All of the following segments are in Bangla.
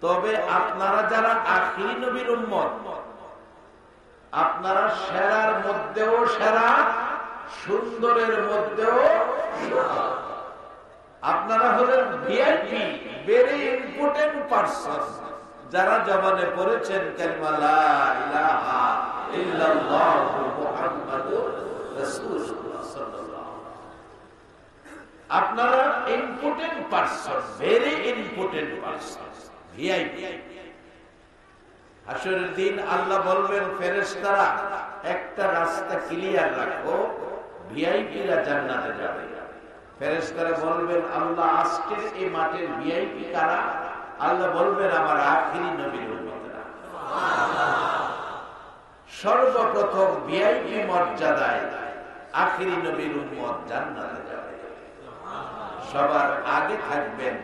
তবে আপনারা যারা আখিরি নবীর উম্মত, আপনারা সেরার মধ্যেও সেরা, সুন্দরের মধ্যেও সুন্দর। আপনারা হলেন ভিআইপি, ভেরি ইম্পর্টেন্ট পারসন, যারা জবানে পড়েছেন কালিমা লা ইলাহা ইল্লাল্লাহু মুহাম্মাদুর রাসূলুল্লাহ সাল্লাল্লাহু। আপনারা important person, very important person, VIP. হাসরের দিন আল্লাহ বলবেন ফেরেশতারা, একটা রাস্তা ক্লিয়ার রাখো, ভিআইপিরা জান্নাতে যাবে। ফেরেশতারা বলবেন আল্লাহ আজকের এই মাঠের ভিআইপি কারা? আল্লাহ বলবেন আমার আখিরি নবীর উম্মতরা। সর্বপ্রথম ভিআইপি মর্যাদায় আখিরি নবীর উম্মত জান্নাতে যাবে। সবার আগে থাকবেন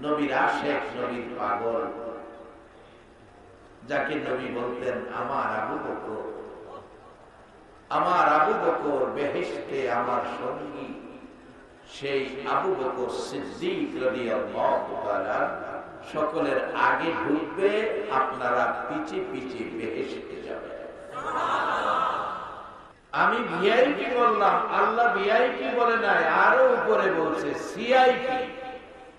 নবীর আশিক, নবীর পাগল, যাকে নবী বলতেন আমার আবু বকর। আমার আবু বকর বেহেশতে আমার সঙ্গী, সেই আবু বকর সিদ্দিক রাদিয়াল্লাহু তাআলা সকলের আগে ঢুকবে, আপনারা পিছে পিছে বেহেশতে যাবেন। আমি ভিআইপি বললাম, আল্লাহ ভিআইপি বলে নাই, আরো উপরে বলছে সিআইপি।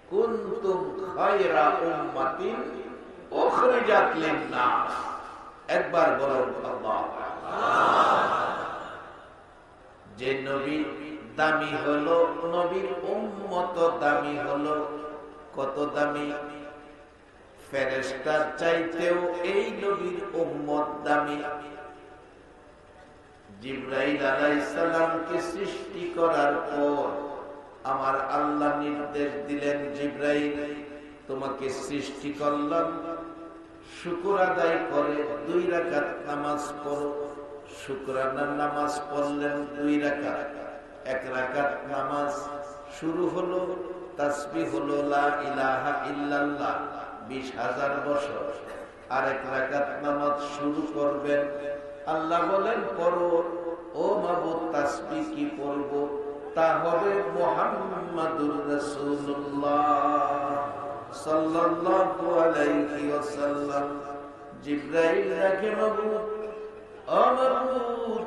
কুনতুম খায়রা উম্মাতিন উখরিজাত লিন-নাস। একবার বলুন আল্লাহ। যে নবী দামি হলো, নবীর উম্মত দামি হলো। কত দামি? ফেরেশতার চাইতেও এই নবীর উম্মত দামি। জিবরাইল আলাইহিস সালামকে সৃষ্টি করার পর আমার আল্লাহ নির্দেশ দিলেন, জিবরাইল তোমাকে সৃষ্টি করলাম, শুকর আদায় করে 2 রাকাত নামাজ পড়ো। শুকরানার নামাজ পড়লেন 2 রাকাত। 1 রাকাত নামাজ শুরু হলো, তাসবিহ হলো লা ইলাহা ইল্লাল্লাহ 20,000 বছর। আর 1 রাকাত নামাজ শুরু করবেন, আল্লাহ বলেন পড়ো। ও মাবুদ, তাসবিহ কি পড়ব? তা হবে মুহাম্মাদুর রাসূলুল্লাহ সাল্লাল্লাহু আলাইহি ওয়াসাল্লাম। জিবরাইল ডাকে, মাবুদ, ও মাবুদ,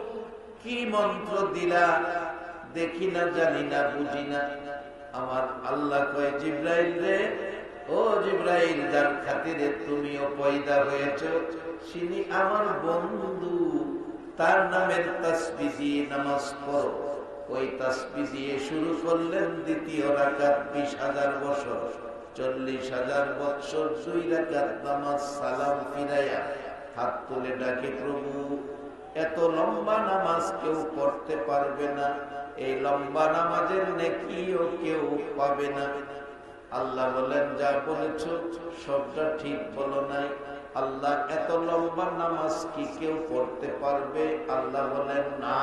কি মন্ত্র দিলা? দেখি না, জানি না, বুঝি না। আমার আল্লাহ কয়, জিবরাইল রে, ও জিবরাইল, যার খাতিরে তুমিও পয়দা হয়েছো, তিনি আমার বন্ধু, তার নামের তাসবিহ দিয়ে নামাজ পড়ো। ওই তাসবিহ দিয়ে শুরু করলেন 2য় রাকাত 20,000 বছর, 40,000 বছর 2 রাকাত নামাজ। সালাম ফিরাইয়া হাত তুলে ডাকে, প্রভু, এত লম্বা নামাজ কেউ পড়তে পারবে না, এই লম্বা নামাজের নেকিও কেউ পাবে না। আল্লাহ বলেন, যা বলেছো সবটা ঠিক বলো নাই। আল্লাহ, এত লম্বা নামাজ কি কেউ পড়তে পারবে? আল্লাহ বলেন, না।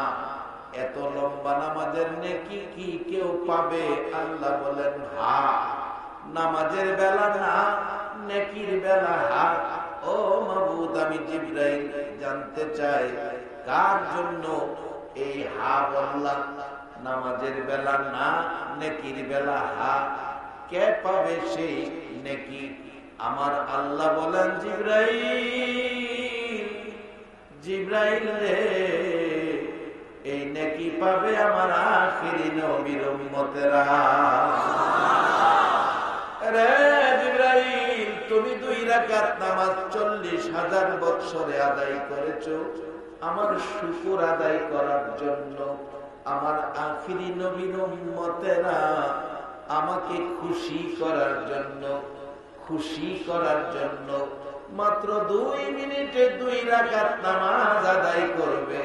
এত লম্বা নামাজের নেকি কি কেউ পাবে? আল্লাহ বলেন, হ্যাঁ। নামাজের বেলা না, নেকির বেলা হ্যাঁ। ও মাবুদ, আমি জিবরাইল জানতে চাই কার জন্য এই হা বললাম? নামাজের বেলা না, নেকির বেলা হা, কে পাবে সেই নেকি? আমার আল্লাহ বলেন, জিবরাইল, জিবরাইল রে, এই নেকি পাবে আমার আখিরি নবীর উম্মতেরা। রে জিবরাইল, তুমি 2 রাকাত নামাজ 40,000 বছরে আদায় করেছো আমার শুকর আদায় করার জন্য। আমার আখিরি নবীর উম্মতেরা আমাকে খুশি করার জন্য, খুশি করার জন্য মাত্র 2 মিনিটে 2 রাকাত নামাজ আদায় করবে।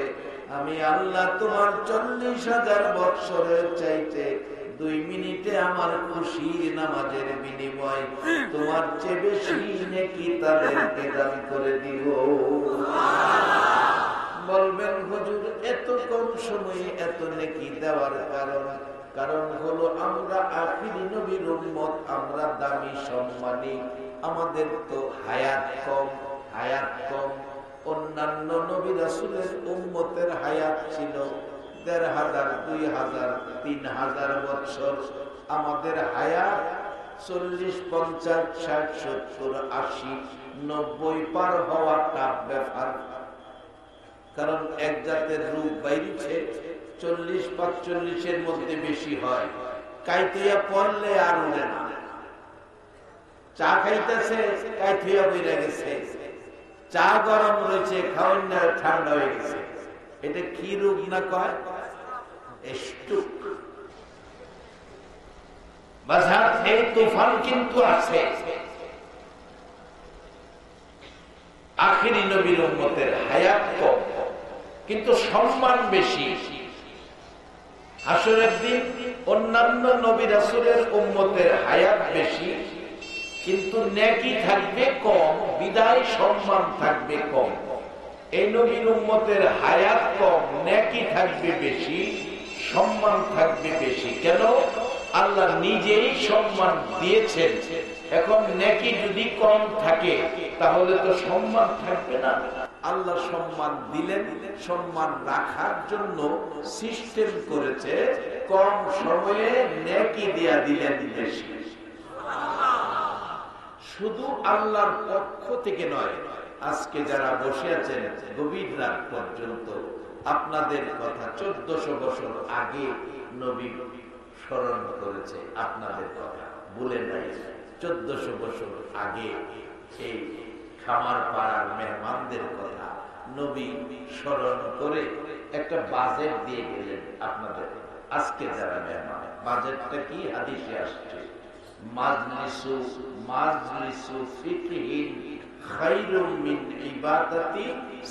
আমি আল্লাহ তোমার 40,000 বছরের চাইতে 2 মিনিটে আমার খুশির নামাজের বিনিময় তোমার চেয়ে বেশি নেকি তাদেরকে দান করে দিব। বলবেন, হুজুর, এত কম সময়ে এত নেকি দেওয়ার কারণ হলো আমরা আখিরি নবীর উম্মত, আমরা দামি সম্মানী, আমাদের তো হায়াত কম, হায়াত কম। অন্যান্য নবী রাসূলের উম্মতের হায়াত ছিল 1,500, 2,000, 3,000 বছর। আমাদের হায়াত 40, 50, 60, 70, 80, 90 পার হওয়া টাফ ব্যাপার। কারণ এক জাতের রূপ বাইরেছে 40, 45-এর মধ্যে বেশি হয়, কাইতিয়া পড়লে আর উঠে না। চা খাইতেছে, কাইতিয়া বইরা গেছে, চা গরম রয়েছে, খাওয়ান না ঠান্ডা হয়ে গেছে। এটা কি রোগ না কয়? স্ট্রোক। বাজার এই তুফান কিন্তু আছে। আখিরি নবীর উম্মতের হায়াত কম, কিন্তু সম্মান বেশি। হাসরের দিন অন্যান্য নবী রাসূলের উম্মতের হায়াত বেশি, কিন্তু নেকি থাকবে কম, বিদায় সম্মান থাকবে কম। এই নবীর উম্মতের হায়াত কম, নেকি থাকবে বেশি, সম্মান থাকবে বেশি। কেন? আল্লাহ নিজেই সম্মান দিয়েছেন। এখন নেকি যদি কম থাকে তাহলে তো সম্মান থাকবে না। আল্লাহ সম্মান দিলেন, সম্মান রাখার জন্য সিস্টেম করেছে, কম সময়ে নেকি দিয়া দিলেন বেশি। শুধু আল্লাহর পক্ষ থেকে নয়, আজকে যারা বসে আছেন গভীর রাত পর্যন্ত আপনাদের কথা 1400 বছর আগে নবী স্মরণ করেছে, আপনাদের কথা ভুলে নাই। 1400 বছর আগে এই খামার পাড়ার মেহমানদের কথা নবী স্মরণ করে একটা বাজেট দিয়ে গেলেন আপনাদের। আজকে যারা মেহমান, বাজেটটা কি? হাদিসে আসছে, মাজলিসু ফিকহিন খায়রুম মিন ইবাদাতি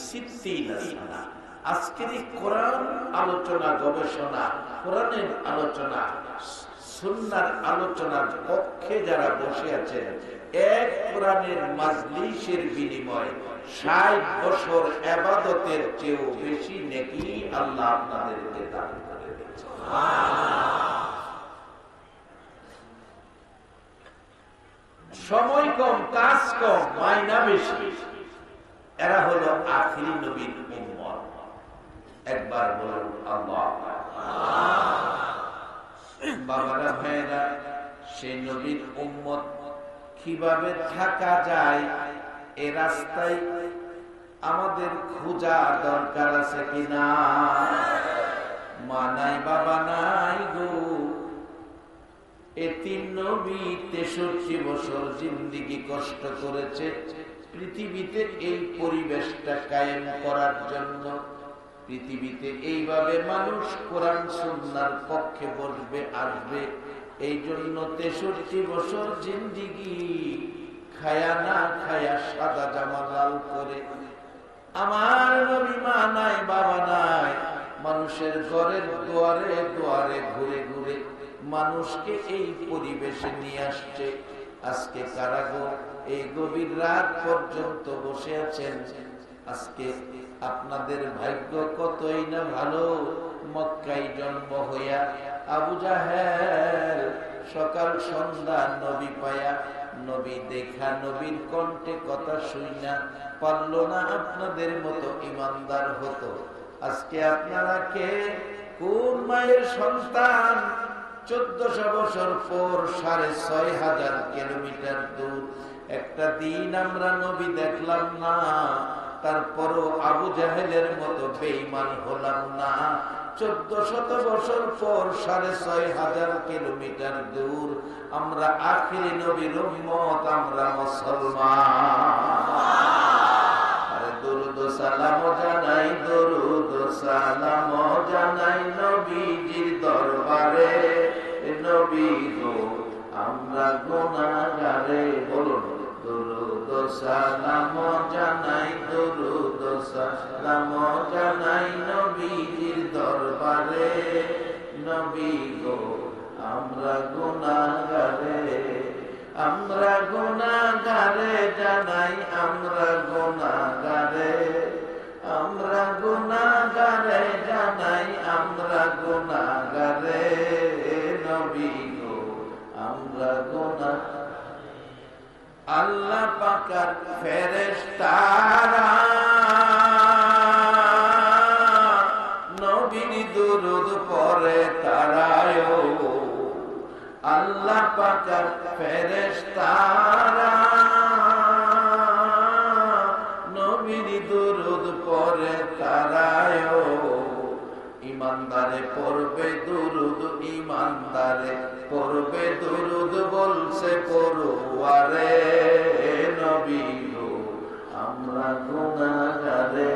60 সানা। আজকের এই কোরআন আলোচনা, গবেষণা, কোরআনের আলোচনা, সুন্নাহর আলোচনার পক্ষে যারা বসে আছেন, এক কোরআনের মাজলিসের বিনিময়ে 60 বছর ইবাদতের চেয়েও বেশি নেকি আল্লাহ আপনাদেরকে দান করে দিয়েছেন। সময় কম, কাজ কম, মাইনা বেশি। এরা হলো আখিরি নবীর উম্মত। একবার বলুন আল্লাহ। বাবারা ভাইরা, সেই নবীর উম্মত কিভাবে থাকা যায় এ রাস্তায় আমাদের খোঁজা দরকার আছে কিনা? মা নাই, বাবা নাই গো, এতিম নবী 63 বছর জিন্দেগি কষ্ট করেছে পৃথিবীতে এই পরিবেশটা কায়েম করার জন্য। পৃথিবীতে এইভাবে মানুষ কোরআন সুন্নাহর পক্ষে বসবে, আসবে, এই জন্য 63 বছর জিন্দেগি খায়া না খায়া সাদা জামা লাল করে। আমার নবী মা নাই, বাবা নাই, মানুষের ঘরের দুয়ারে দুয়ারে ঘুরে ঘুরে মানুষকে এই পরিবেশে নিয়ে আসছে। আজকে কারাগার এই গভীর রাত পর্যন্ত বসে আছেন। আজকে আপনাদের ভাগ্য কতই না ভালো, মক্কায় জন্ম হইয়া আবু জাহেল সকাল সন্ধ্যা নবী পায়া, নবী দেখা, নবীর কণ্ঠে কথা শুইনা পারল না আপনাদের মতো ইমানদার হতো। আজকে আপনারা কে, কোন মায়ের সন্তান? 1400 বছর পর 6500 কিলোমিটার দূর একটা দিন আমরা নবী দেখলাম না, তারপরও আবু জাহেলের মতো বেঈমান হলাম না। 1400 বছর পর 6500 কিলোমিটার দূর আমরা আখিরি নবীর উম্মত, আমরা মুসলমান। দরুদ সালাম জানাই, দরুদ সালাম জানাই নবীজির দরবারে। নবী গো আমরা গুনাহগারে, বলুন দরুদ সালাম জানাই, দরুদ সালাম জানাই নবীজির দরবারে। নবী গো আমরা গুনাহগারে, আমরা গুনাহগারে জানাই, আমরা গুনাহগারে, আমরা গুনাহগারে জানাই, আমরা গুনাহগারে। নবী গো আমরা গুনাহ। আল্লাহ পাকের ফেরেশতারা নবীর দুরূদ পড়ে তারায়ও। আল্লাহ আল্লাহ পাকের ফেরেশতারা নবীর দুরূদ পড়ে তারায় ইমানদারে পড়বে দুরূদ ইমানদারে পড়বে দুরূদ বলছে পড়ুয়ারে নবী গো আমরা গুনাহগারে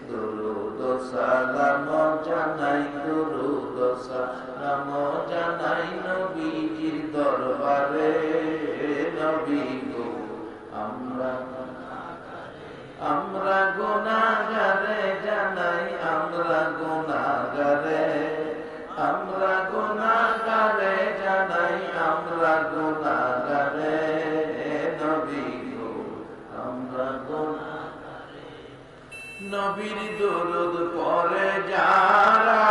দুরূদ সালাম জানাই দুরূদ সালাম জানাই নবীজির দরবারে নবী গো আমরা গুনাহগারে জানাই আমরা গুনাহগারে জানাই আমরা গুনাহগারে নবী গো আমরা গুনাহগারে নবীর দুরূদ পড়ে যারা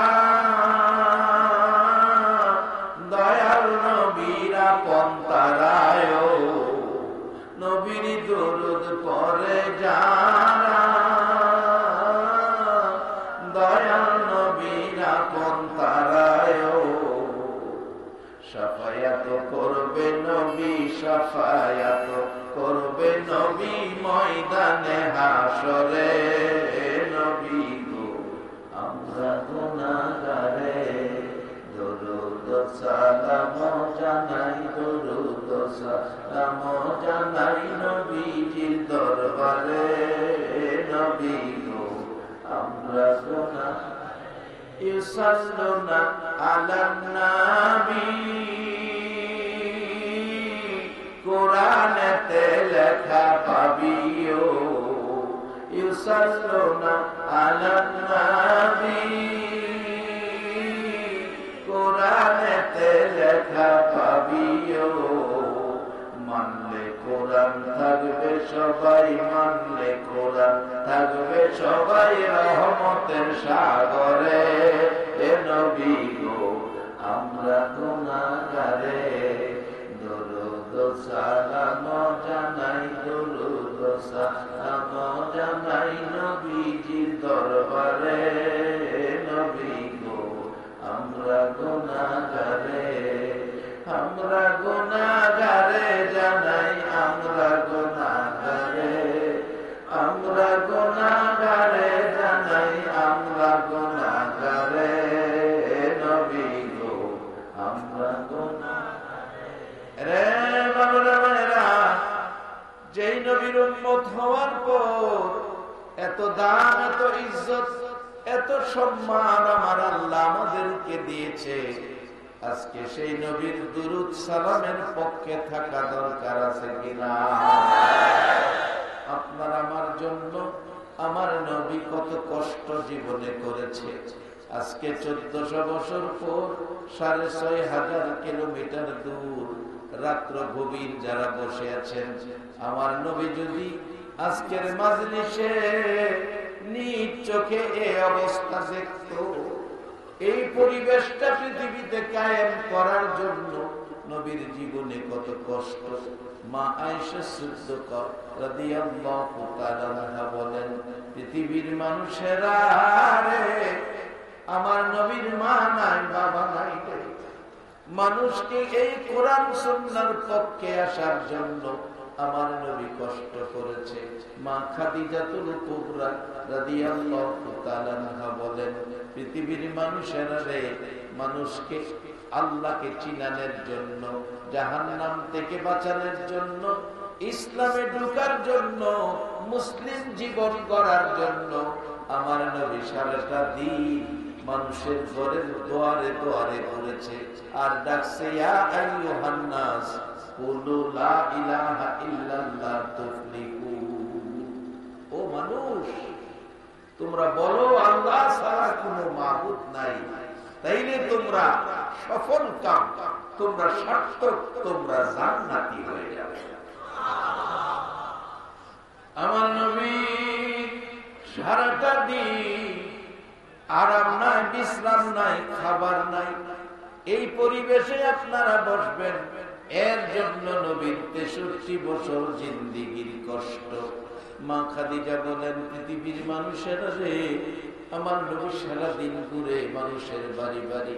দয়াল নবীর আপন তারায় নবীর দুরূদ পড়ে যারা দয়াল নবীর আপন তারায় শাফায়াত করবে নবী শাফায়াত করবে নবী ময়দানে হাশরে নবী গো আমরা গুনাহগারে দুরূদ সালাম জানাই দুরূদ সালাম জানাই নবীজির দরবারে নবী গো আমরা গুনাহগারে ইউসাল্লুনা আলান নবী কোরআনেতে লেখা পাবিও ইউসাল্লুনা আলান নবী কোরআনেতে লেখা পাবিও মানলে কোরআন থাকবে সবাই মানলে কোরআন থাকবে সবাই রহমতের সাগরে এ নবী গো আমরা গুনাহগারে দুরূদ সালাম জানাই দুরূদ সালাম জানাই নবীজির দরবারে নবী গো আমরা গুনাহগারে জানাই আমরা গুনাহগারে জানাই আমরা গুনাহগারে নবী গো আমরা গুনাহগারে রে বাবারা যেই নবীর উম্মত হওয়ার পর এত দাম এত ইজ্জত এত সম্মান আমার আল্লাহ আমাদেরকে দিয়েছে আজকে সেই নবীর দুরূদ সালামের পক্ষে থাকা দরকার আছে কিনা আপনার আমার জন্য আমার নবী কত কষ্ট জীবনে করেছে আজকে 1400 বছর পর 6500 কিলোমিটার দূর রাত্র গভীর যারা বসে আছেন আমার নবী যদি আজকের মাজলিসে নিজ চোখে এই অবস্থা দেখতো এই পরিবেশটা পৃথিবীতে কায়েম করার জন্য নবীর জীবনে কত কষ্ট মা আয়েশা সিদ্দিকা রাদিয়াল্লাহু তাআলা আনহা বলেন পৃথিবীর মানুষেরা রে আমার নবীর মা নাই বাবা নাই মানুষকে এই কোরআন সুন্নাহর পক্ষে আসার জন্য আমার নবী কষ্ট করেছে মা খাদিজাতুল কুবরা রাদিয়াল্লাহু তাআলা আনহা বলেন পৃথিবীর মানুষেরা রে মানুষকে আল্লাহকে চিনানোর জন্য জাহান্নাম থেকে বাঁচানোর জন্য ইসলামে ঢোকার জন্য মুসলিম জীবন গড়ার জন্য আমার নবী সারাটা দিন মানুষের ঘরের দুয়ারে দুয়ারে ঘুরেছে আর ডাকছে ইয়া আইয়ুহান নাস কুলু লা ইলাহা ইল্লাল্লাহ তুফলিহু ও মানুষ তোমরা বলো আল্লাহ ছাড়া কোনো মাবুদ নাই তাইলে তোমরা সফল কাম তোমরা সার্থক তোমরা জান্নাতি হয়ে যাবে আমার নবী সারাটা দিন আরাম নাই বিশ্রাম নাই খাবার নাই এই পরিবেশে আপনারা বসবেন এর জন্য নবীর 63 বছর জিন্দেগীর কষ্ট মা খাদিজা বলেন পৃথিবীর মানুষেরা রে আমার নবী সারা দিন ঘুরে মানুষের বাড়ি বাড়ি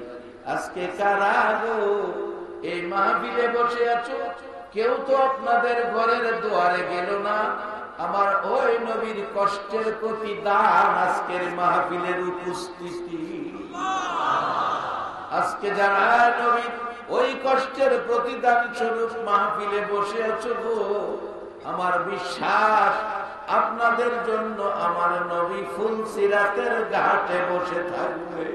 আজকে কারা গো এই মাহফিলে বসে আছো, কেউ তো আপনাদের ঘরের দুয়ারে গেল না। আমার ওই নবীর কষ্টের প্রতিদান আজকের মাহফিলের উপস্থিতি। আজকে যারা নবীর ওই কষ্টের প্রতিদান স্বরূপ মাহফিলে বসে আছো, আমার বিশ্বাস আপনাদের জন্য আমার নবী ফুলসিরাতের ঘাটে বসে থাকবে।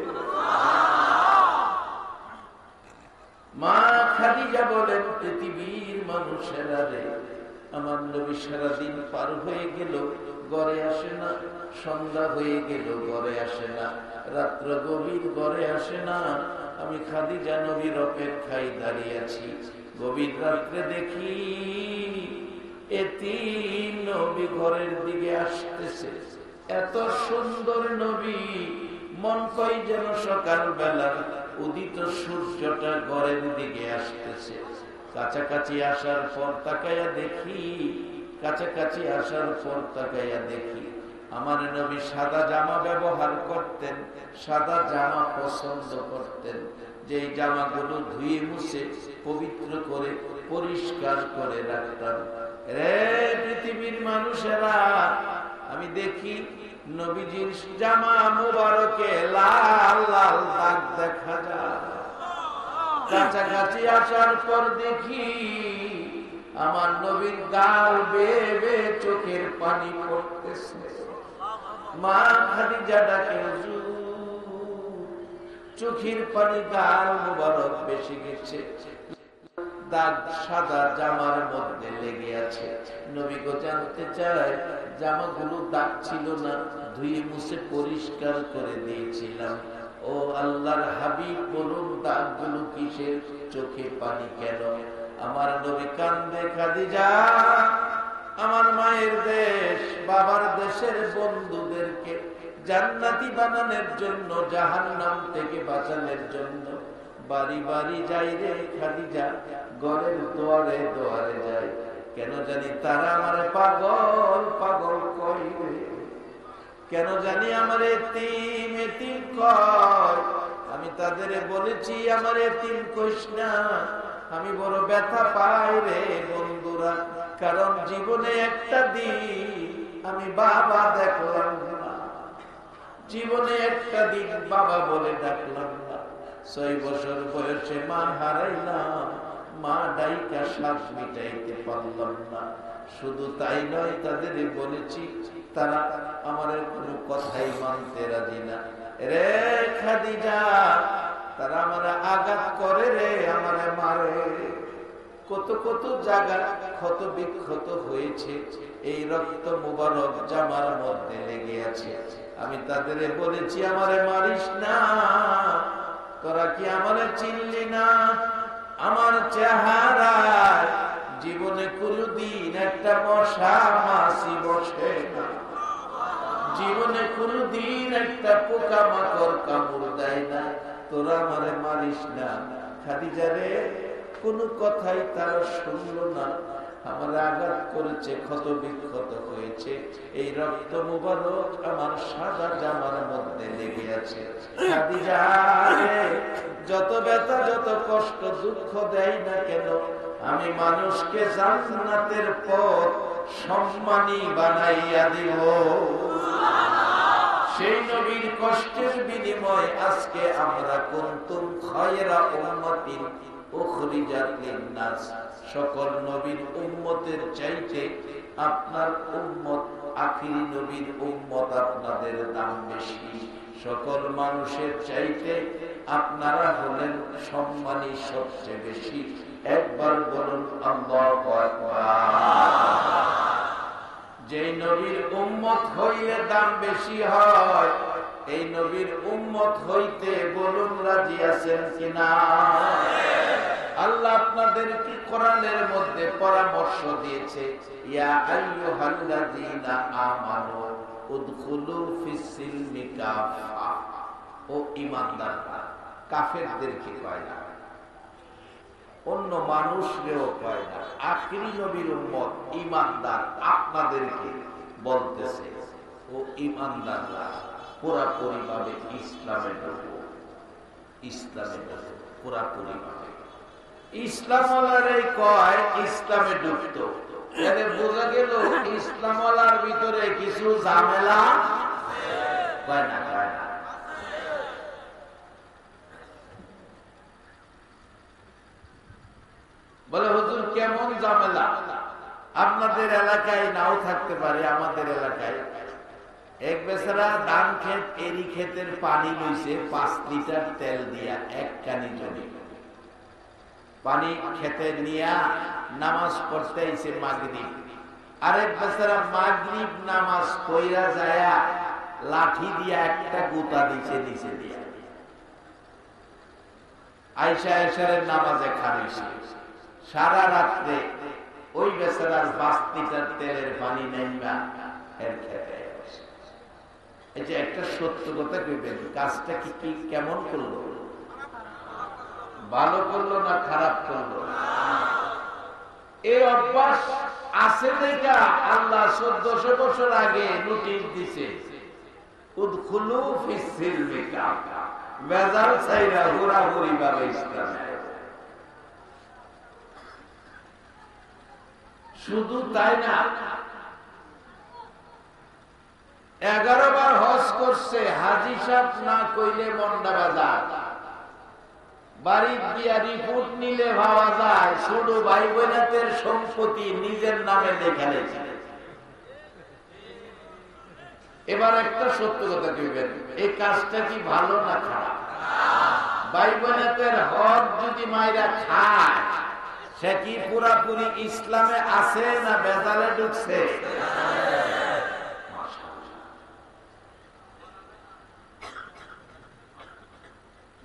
মা খাদিজা বলেন, পৃথিবীর মানুষেরা রে, আমার নবী সারাদিন পার হয়ে গেল, ঘরে আসে না। সন্ধ্যা হয়ে গেল, ঘরে আসে না। রাত্র গভীর, ঘরে আসে না। আমি খাদিজা নবীর অপেক্ষায় দাঁড়িয়ে আছি। গভীর রাত্রে দেখি এতিম নবী ঘরের দিকে আসতেছে। এত সুন্দর নবী, মন কই যেন সকাল বেলা উদিত সূর্যটা ঘরের দিকে আসতেছে। কাছাকাছি আসার পর তাকাইয়া দেখি, কাছাকাছি আসার পর তাকাইয়া দেখি আমার নবী সাদা জামা ব্যবহার করতেন, সাদা জামা পছন্দ করতেন। যে জামাগুলো ধুয়ে মুছে পবিত্র করে পরিষ্কার করে রাখতাম। রে পৃথিবীর মানুষেরা, আমি দেখি নবীজির জামা মুবারকে লাল লাল দাগ দেখা যায়। কাছাকাছি আসার পর দেখি আমার নবীর গাল বেয়ে বেয়ে চোখের পানি পড়তেছে। মা খাদিজা ডাকে, হুজুর, চোখের পানি গাল মুবারক বেশি গেছে, দাগ সাদা জামার মধ্যে লেগে আছে। নবী গো জানতে চায়, জামাগুলো দাগ ছিল না, ধুয়ে মুছে পরিষ্কার করে দিয়েছিলাম। ও আল্লাহর হাবিব, বলুন দাগগুলো কিসের, চোখে পানি কেন? আমার নবী কান্দে, খাদিজা, আমার মায়ের দেশ বাবার দেশের বন্ধুদেরকে জান্নাতি বানানোর জন্য, জাহান্নাম থেকে বাঁচানোর জন্য বাড়ি বাড়ি যাই রে খাদিজা, ঘরের দুয়ারে দুয়ারে যাই। কেন জানি তারা আমার পাগল পাগল কয়, কেন জানি আমার এতিম এতিম কয়। আমি তাদের বলেছি, আমার এতিম কইস না। আমি বড় ব্যথা পাই রে বন্ধুরা, কারণ জীবনে একটা দিন আমি বাবা দেখলাম না, জীবনে একটা দিন বাবা বলে ডাকলাম না। 6 বছর বয়সে মা হারাইলাম, মা ডাইকা শ্বাস মিটাইতে পারলাম না। শুধু তাই নয়, তাদের বলেছি, তারা আমার কোনো কথাই মানতে রাজি না। রে খাদিজা, তারা আমার আঘাত করে রে, আমারে মারে। কত কত জায়গা ক্ষত বিক্ষত হয়েছে, এই রক্ত মুবারক জামার মধ্যে লেগে আছে। আমি তাদের বলেছি, আমারে মারিস না। তোরা কি আমারে চিনলি না? আমার চেহারা জীবনে কোনদিন একটা মশা মাছি বসে না, জীবনে কোনদিন একটা পোকা মাকড় কামড় দেয় না। তোরা আমারে মারিস না। খাদিজা রে, কোনো কথাই তারা শুনলো না। আমার আঘাত করেছে, ক্ষত বিক্ষত হয়েছে, এই রক্ত মুবারক আমার সাদা জামার মধ্যে লেগে আছে। খাদিজা রে, যত ব্যথা যত কষ্ট দুঃখ দেয় না কেন, আমি মানুষকে জান্নাতের পথ সম্মানী বানাইয়া দিব। সেই নবীর কষ্টের বিনিময় আজকে আমরা কুনতুম খায়রা উম্মাতিন উখরিজাত লিন-নাস, সকল নবীর উম্মতের চাইতে আপনার উম্মত, আখিরি নবীর উম্মত আপনাদের দাম বেশি। সকল মানুষের চাইতে আপনারা হলেন সম্মানী সবচেয়ে বেশি। একবার বলুন আল্লাহু আকবার। যে নবীর উম্মত হইলে দাম বেশি হয়, এই নবীর উম্মত হইতে বলুন রাজি আছেন কিনা? আল্লাহ আপনাদেরকে কোরআনের মধ্যে পরামর্শ দিয়েছে, ইয়া আইয়ুহাল্লাযীনা আমানু উদখুলু ফিস-সিলমি কাফা। ও ঈমানদাররা, কাফেরদেরকে কয় না, অন্য মানুষকেও কয় না, আখিরি নবীর উম্মত ঈমানদার আপনাদেরকে বলতেছে, ও ঈমানদাররা পুরাপুরি ভাবে ইসলামে ঢোকো, ইসলামে ঢোকো পুরাপুরি ভাবে। ইসলামওয়ালারাই কয় ইসলামে ডুবত, এতে বোঝা গেল ইসলামওয়ালার ভিতরে কিছু ঝামেলা কয় না। বলে হুজুর কেমন ঝামেলা? আপনাদের এলাকায় নাও থাকতে পারে, আমাদের এলাকায় এক বেচারা ধান ক্ষেত এরি ক্ষেতের পানি লইছে 5 লিটার তেল দিয়া, এক কানি জমি পানি খেতে নিয়া নামাজ পড়তে আইছে মাগরিব। আরেক বেচারা মাগরিব নামাজ পড়া যায়া লাঠি দিয়া একটা গুতা দিছে নিচে দিয়া, আয়েশা এশারের নামাজে খাড়াইছে। সারা রাত্রে ওই বেচারার 5 লিটার তেলের পানি নেইবা এর খেতে। এটা একটা সত্য কথা কইবেন, কাজটা কি কেমন করলো? ভালো করলো না খারাপ করলো? এই অভ্যাস আছে দেখা আল্লাহ 1400 বছর আগে নোটিশ দিছে, উদখুলু ফিস সিলমি কাফা, বেজাল চাইরা ঘোরাঘুরি ভাবে ইসলামে। শুধু তাই না, 11 বার হজ করছে, হাজি সাহেব না কইলে মন্ডা বাজার। বাড়ির দিয়া রিপোর্ট নিলে ভাবা যায় ছোট ভাই বোনেদের সম্পত্তি নিজের নামে লেখা লেখা। এবার একটা সত্য কথা কইবেন, এই কাজটা কি ভালো না খারাপ? ভাই বোনেদের হক যদি মাইরা খায়, সে কি পুরাপুরি ইসলামে আছে না বেজালে ঢুকছে?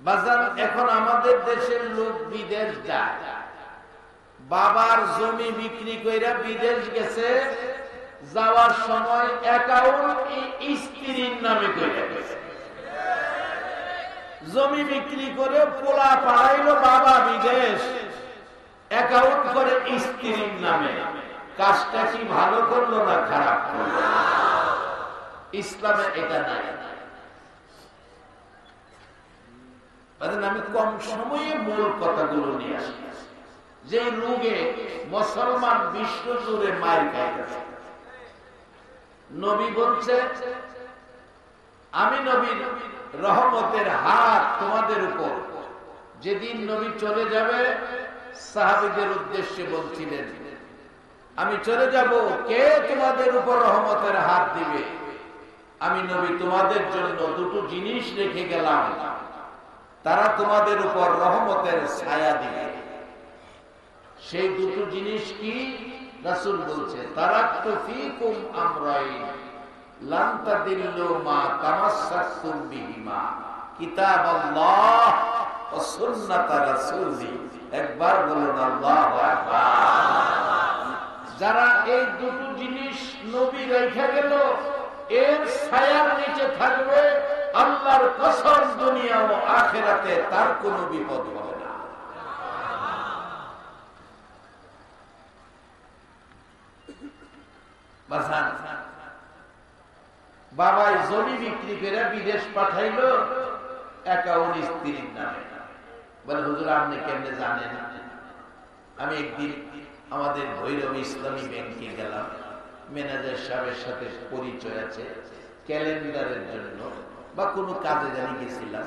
বাজার এখন আমাদের দেশের লোক বিদেশ যায়, বাবার জমি বিক্রি কইরা বিদেশ গেছে, যাওয়ার সময় অ্যাকাউন্ট স্ত্রীর নামে কইরা গেছে। জমি বিক্রি করে পোলা পাড়াইলো বাবা বিদেশ, অ্যাকাউন্ট করে স্ত্রীর নামে। কাজটা কি ভালো করলো না খারাপ করলো? ইসলামে এটা নাই। আমি কম সময়ে মূল কথাগুলো নিয়ে আসি। যে রোগে মুসলমান বিশ্ব জুড়ে মার খাইতেছে, নবী বলছে আমি নবীর রহমতের হাত তোমাদের উপর। যেদিন নবী চলে যাবে, সাহাবীদের উদ্দেশ্যে বলছিলেন আমি চলে যাব, কে তোমাদের উপর রহমতের হাত দিবে? আমি নবী তোমাদের জন্য দুটো জিনিস রেখে গেলাম, তারা তোমাদের উপর রহমতের ছায়া দিবে। সেই দুটো জিনিস কি? রাসূল বলছে তারাকতু ফীকুম আমরাইন লান তাদিল্লু মা তামাসসাকতুম বিহিমা কিতাবাল্লাহ ওয়া সুন্নাত রাসূলি। একবার বলুন আল্লাহু আকবার। যারা এই দুটো জিনিস নবী রেখে গেল, এর ছায়ার নিচে থাকবে, আল্লাহর কসম দুনিয়া ও আখিরাতে তার কোনো বিপদ হবে না। বাবাই জমি বিক্রি করে বিদেশ পাঠাইলো, অ্যাকাউন্ট স্ত্রীর নামে। বলে হুজুর আপনি কেমনে জানেন? আমি একদিন আমাদের ভৈরব ইসলামী ব্যাংকে গেলাম, ম্যানেজার সাহেবের সাথে পরিচয় আছে, ক্যালেন্ডারের জন্য বা কোনো কাজে জানি গেছিলাম,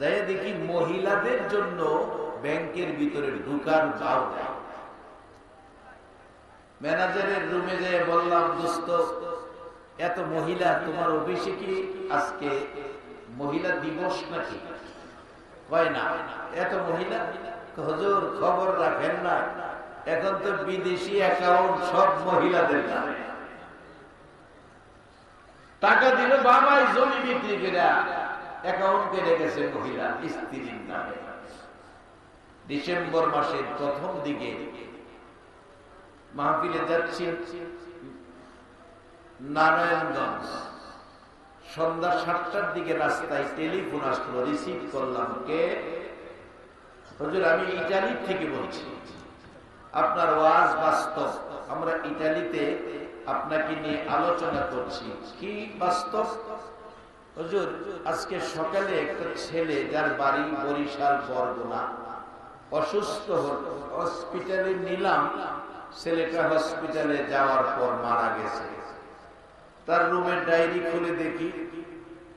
যাই দেখি মহিলাদের জন্য ব্যাংকের ভিতরে ঢুকার যাও। ম্যানেজারের রুমে যেয়ে বললাম দোস্ত এত মহিলা তোমার অফিসে কি আজকে মহিলা দিবস নাকি? কয় না, এত মহিলা। হুজুর খবর রাখেন না, এখন তো বিদেশি অ্যাকাউন্ট সব মহিলাদের নামে। টাকা দিল বাবাই জমি বিক্রি করে অ্যাকাউন্ট করে গেছে মহিলা স্ত্রীর নামে। ডিসেম্বর মাসের প্রথম দিকে মাহফিলে যাচ্ছি নারায়ণগঞ্জ, সন্ধ্যা 7টার দিকে রাস্তায় টেলিফোন আসলো, রিসিভ করলাম। কে? হুজুর আমি ইটালি থেকে বলছি, আপনার ওয়াজ বাস্তব, আমরা ইটালিতে আপনাকে নিয়ে আলোচনা করছি। কি বাস্তব? হুজুর আজকে সকালে একটা ছেলে যার বাড়ি বরিশাল বরগুনা, অসুস্থ হল, হসপিটালে নিলাম। ছেলেটা হসপিটালে যাওয়ার পর মারা গেছে। তার রুমের ডায়েরি খুলে দেখি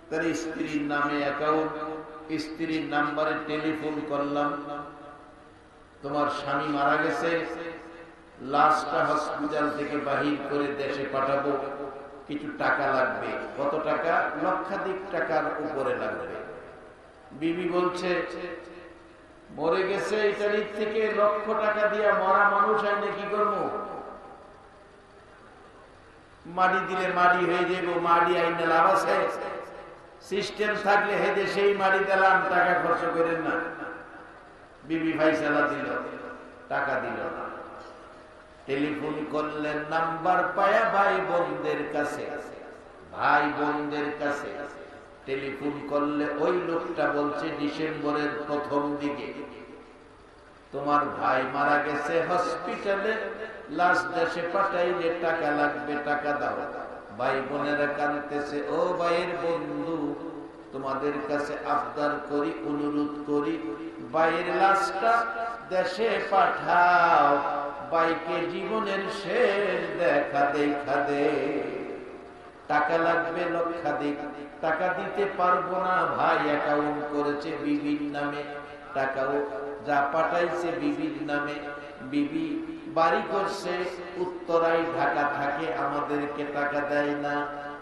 তার স্ত্রীর নামে অ্যাকাউন্ট, স্ত্রীর নাম্বারে টেলিফোন করলাম, তোমার স্বামী মারা গেছে, লাশটা হসপিটাল থেকে বাহির করে দেশে পাঠাবো, কিছু টাকা লাগবে। কত টাকা? লক্ষাধিক টাকার উপরে লাগবে। বিবি বলছে মরে গেছে, ইতালির থেকে লক্ষ টাকা দিয়া মরা মানুষ আইনে কি করবো? মাটি দিলে মাটি হয়ে যাবো, মাটি আইনে লাভ আছে? সিস্টেম থাকলে হেদে সেই মাটি দিলাম, টাকা খরচ করেন না। বিবি ফাইসালা দিল, টাকা দিল না। টেলিফোন করলেন, নাম্বার পায়া ভাই বোনদের কাছে, ভাই বোনদের কাছে টেলিফোন করলে ওই লোকটা বলছে ডিসেম্বরের প্রথম দিকে তোমার ভাই মারা গেছে, হসপিটালে লাশ দেশে পাঠাইলে টাকা লাগবে, টাকা দাও। ভাই বোনেরা কাঁদতেছে, ও ভাইয়ের বন্ধু, তোমাদের কাছে আবদার করি, অনুরোধ করি, ভাইয়ের লাশটা দেশে পাঠাও, ভাইকে জীবনের শেষ দেখা দেখা দে। টাকা লাগবে লক্ষাধিক, টাকা দিতে পারবো না। ভাই অ্যাকাউন্ট করেছে বিবির নামে, টাকাও যা পাঠাইছে বিবির নামে। বিবি বাড়ি করছে উত্তরায়, ঢাকা থাকে, আমাদেরকে টাকা দেয় না,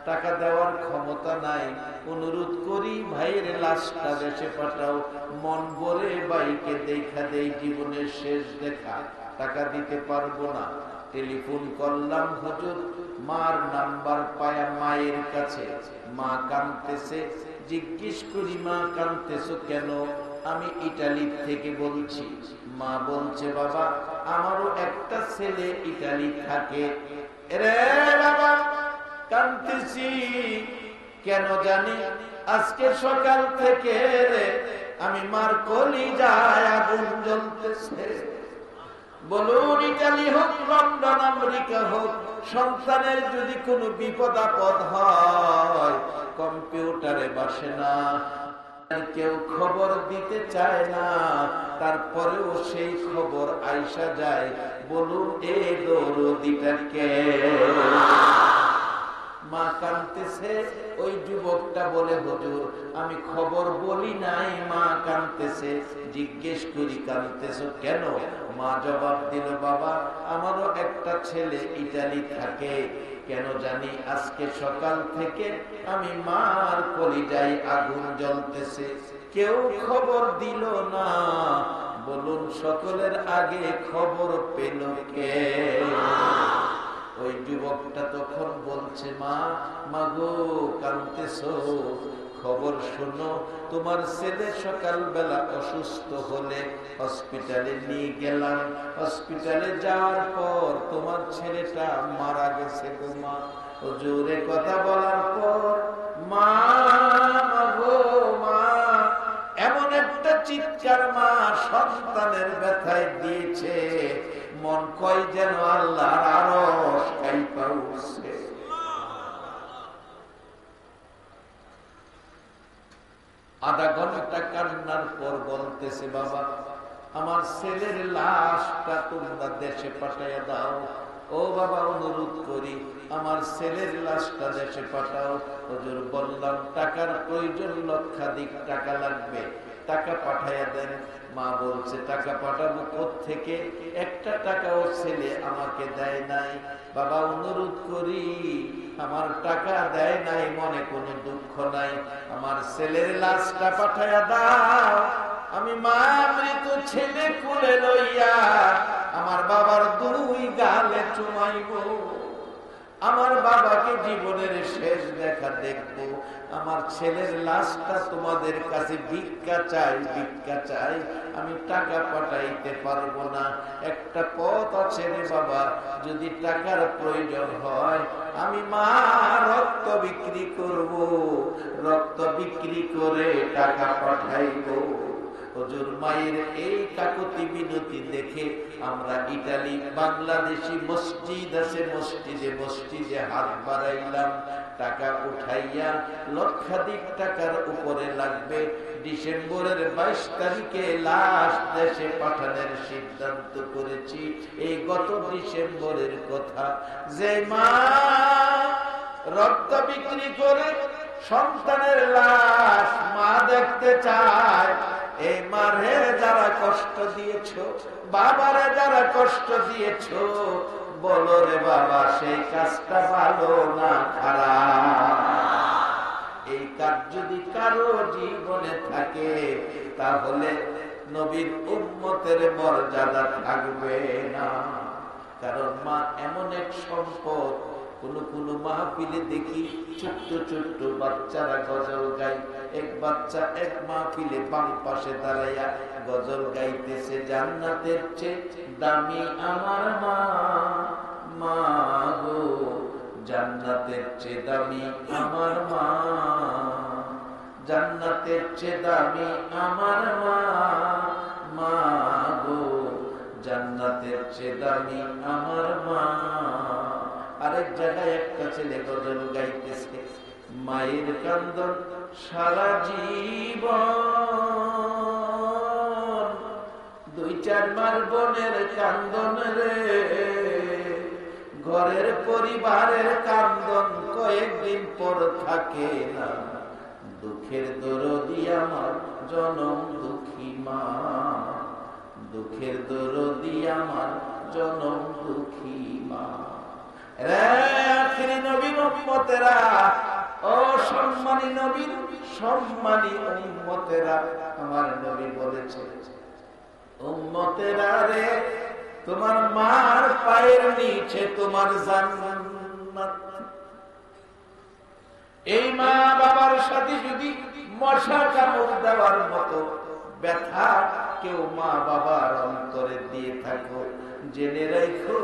টাকা দেওয়ার ক্ষমতা নাই। অনুরোধ করি ভাইয়ের লাশটা দেশে পাঠাও, মন ভরে ভাইকে দেখা দেই, জীবনের শেষ দেখা। টাকা দিতে পারবো না। টেলিফোন করলাম, হুজুর মার নাম্বার পায়া মায়ের কাছে, মা কাঁদতেছে। জিজ্ঞেস করি, মা কাঁদতেছো কেন? আমি ইটালি থেকে বলছি। মা বলছে, বাবা আমারও একটা ছেলে ইটালি থাকে। রে বাবা কাঁদতেছি কেন জানি, আজকে সকাল থেকে আমি মার কলিজায় আগুন জ্বলতেছে। বলুন ইটালি হোক, লন্ডন, আমেরিকা হোক, সন্তানের যদি কোনো বিপদ আপদ হয় কম্পিউটারে বসে না, কেউ খবর দিতে চায় না, তারপরেও সেই খবর আইসা যায়। বলুন এ দরদিটাকে। মা কাঁদতেছে। ওই যুবকটা বলে, হুজুর আমি খবর বলি নাই, মা কাঁদতেছে। জিজ্ঞেস করি কাঁদতেছো কেন? মা জবাব দিল, বাবা আমারও একটা ছেলে ইটালি থাকে, কেন জানি আজকে সকাল থেকে আমি মার কলিজায় আগুন জ্বলতেছে, কেউ খবর দিল না। বলুন সকলের আগে খবর পেল কে? ওই যুবকটা তখন বলছে, মা মাগো কাঁদতেছো, খবর শোনো, তোমার ছেলে সকালবেলা অসুস্থ হলে হসপিটালে নিয়ে গেলাম, হসপিটালে যাওয়ার পর তোমার ছেলেটা মারা গেছে গো মা। হুজুরে কথা বলার পর মা মাগো মা এমন একটা চিৎকার মা সন্তানের ব্যথায় দিয়েছে, মন কয় যেন আল্লাহর আরশ কাঁইপা উঠছে। আধা ঘন্টা কান্নার পর বলতেছে, বাবা আমার ছেলের লাশটা তোমরা দেশে পাঠাইয়া দাও। ও বাবা অনুরোধ করি আমার ছেলের লাশটা দেশে পাঠাও। হুজুর বললাম টাকার প্রয়োজন, লক্ষাধিক টাকা লাগবে, টাকা পাঠাইয়া দেন। মা বলছে টাকা পাঠাবো কোত্থেকে? একটা টাকাও ছেলে আমাকে দেয় নাই। বাবা অনুরোধ করি, আমার টাকা দেয় নাই মনে কোনো দুঃখ নাই, আমার ছেলের লাশটা পাঠাইয়া দাও। আমি মা মৃত ছেলে কোলে লইয়া আমার বাবার দুই গালে চুমাইব, আমার বাবাকে জীবনের শেষ দেখা দেখব। আমার ছেলের লাশটা তোমাদের কাছে ভিক্ষা চাই, ভিক্ষা চাই, আমি টাকা পাঠাইতে পারবো না। একটা পথ আছে রে বাবা, যদি টাকার প্রয়োজন হয় আমি মা রক্ত বিক্রি করব, রক্ত বিক্রি করে টাকা পাঠাইব। হুজুর মায়ের এই কাকুতি মিনতি দেখে আমরা ইতালি বাংলাদেশি মসজিদ আছে, মসজিদে হাত বাড়াইলাম, টাকা উঠাইয়া লক্ষাধিক টাকার উপরে লাগবে। ডিসেম্বরের 22 তারিখে লাশ দেশে পাঠানোর সিদ্ধান্ত করেছি। এই গত ডিসেম্বরের কথা। যে মা রক্ত বিক্রি করে সন্তানের লাশ মা দেখতে চায়, এই মারে যারা কষ্ট দিয়েছ, বাবারে যারা কষ্ট দিয়েছ, বলো রে বাবা সেই কাজটা ভালো না খারাপ? এই কাজ যদি কারো জীবনে থাকে তাহলে নবীর উম্মতের মর্যাদা থাকবে না। কারণ মা এমন এক সম্পদ। কোন মাহফিলে দেখি ছোট্ট ছোট্ট বাচ্চারা গজল গায়। এক বাচ্চা এক মাহফিলে বাম পাশে দাঁড়াইয়া গজল গাইতেছে, জান্নাতের চেয়ে দামি আমার মা, মা গো জান্নাতের চেয়ে দামি আমার মা, জান্নাতের চেয়ে দামি আমার মা, মা গো জান্নাতের চেয়ে দামি আমার মা। আরেক জায়গায় একটা ছেলে গজল গাইতেছে, মায়ের কান্দন সারা জীবন, 2-4 মাস বোনের কান্দন রে, ঘরের পরিবারের কান্দন কয়েকদিন পর থাকে না, দুঃখের দরদি আমার জনম দুঃখী মা, দুঃখের দরদি আমার জনম দুঃখী মা। আখিরি নবীর উম্মতেরা, ও সম্মানী নবীর সম্মানী উম্মতেরা, আমার নবী বলেছে উম্মতেরা রে, তোমার মার পায়ের নিচে তোমার জান্নাত। এই মা বাবার সাথে যদি মশা কামড় দেওয়ার মতো ব্যথা কেউ মা বাবার অন্তরে দিয়ে থাকো, জেনে রাখো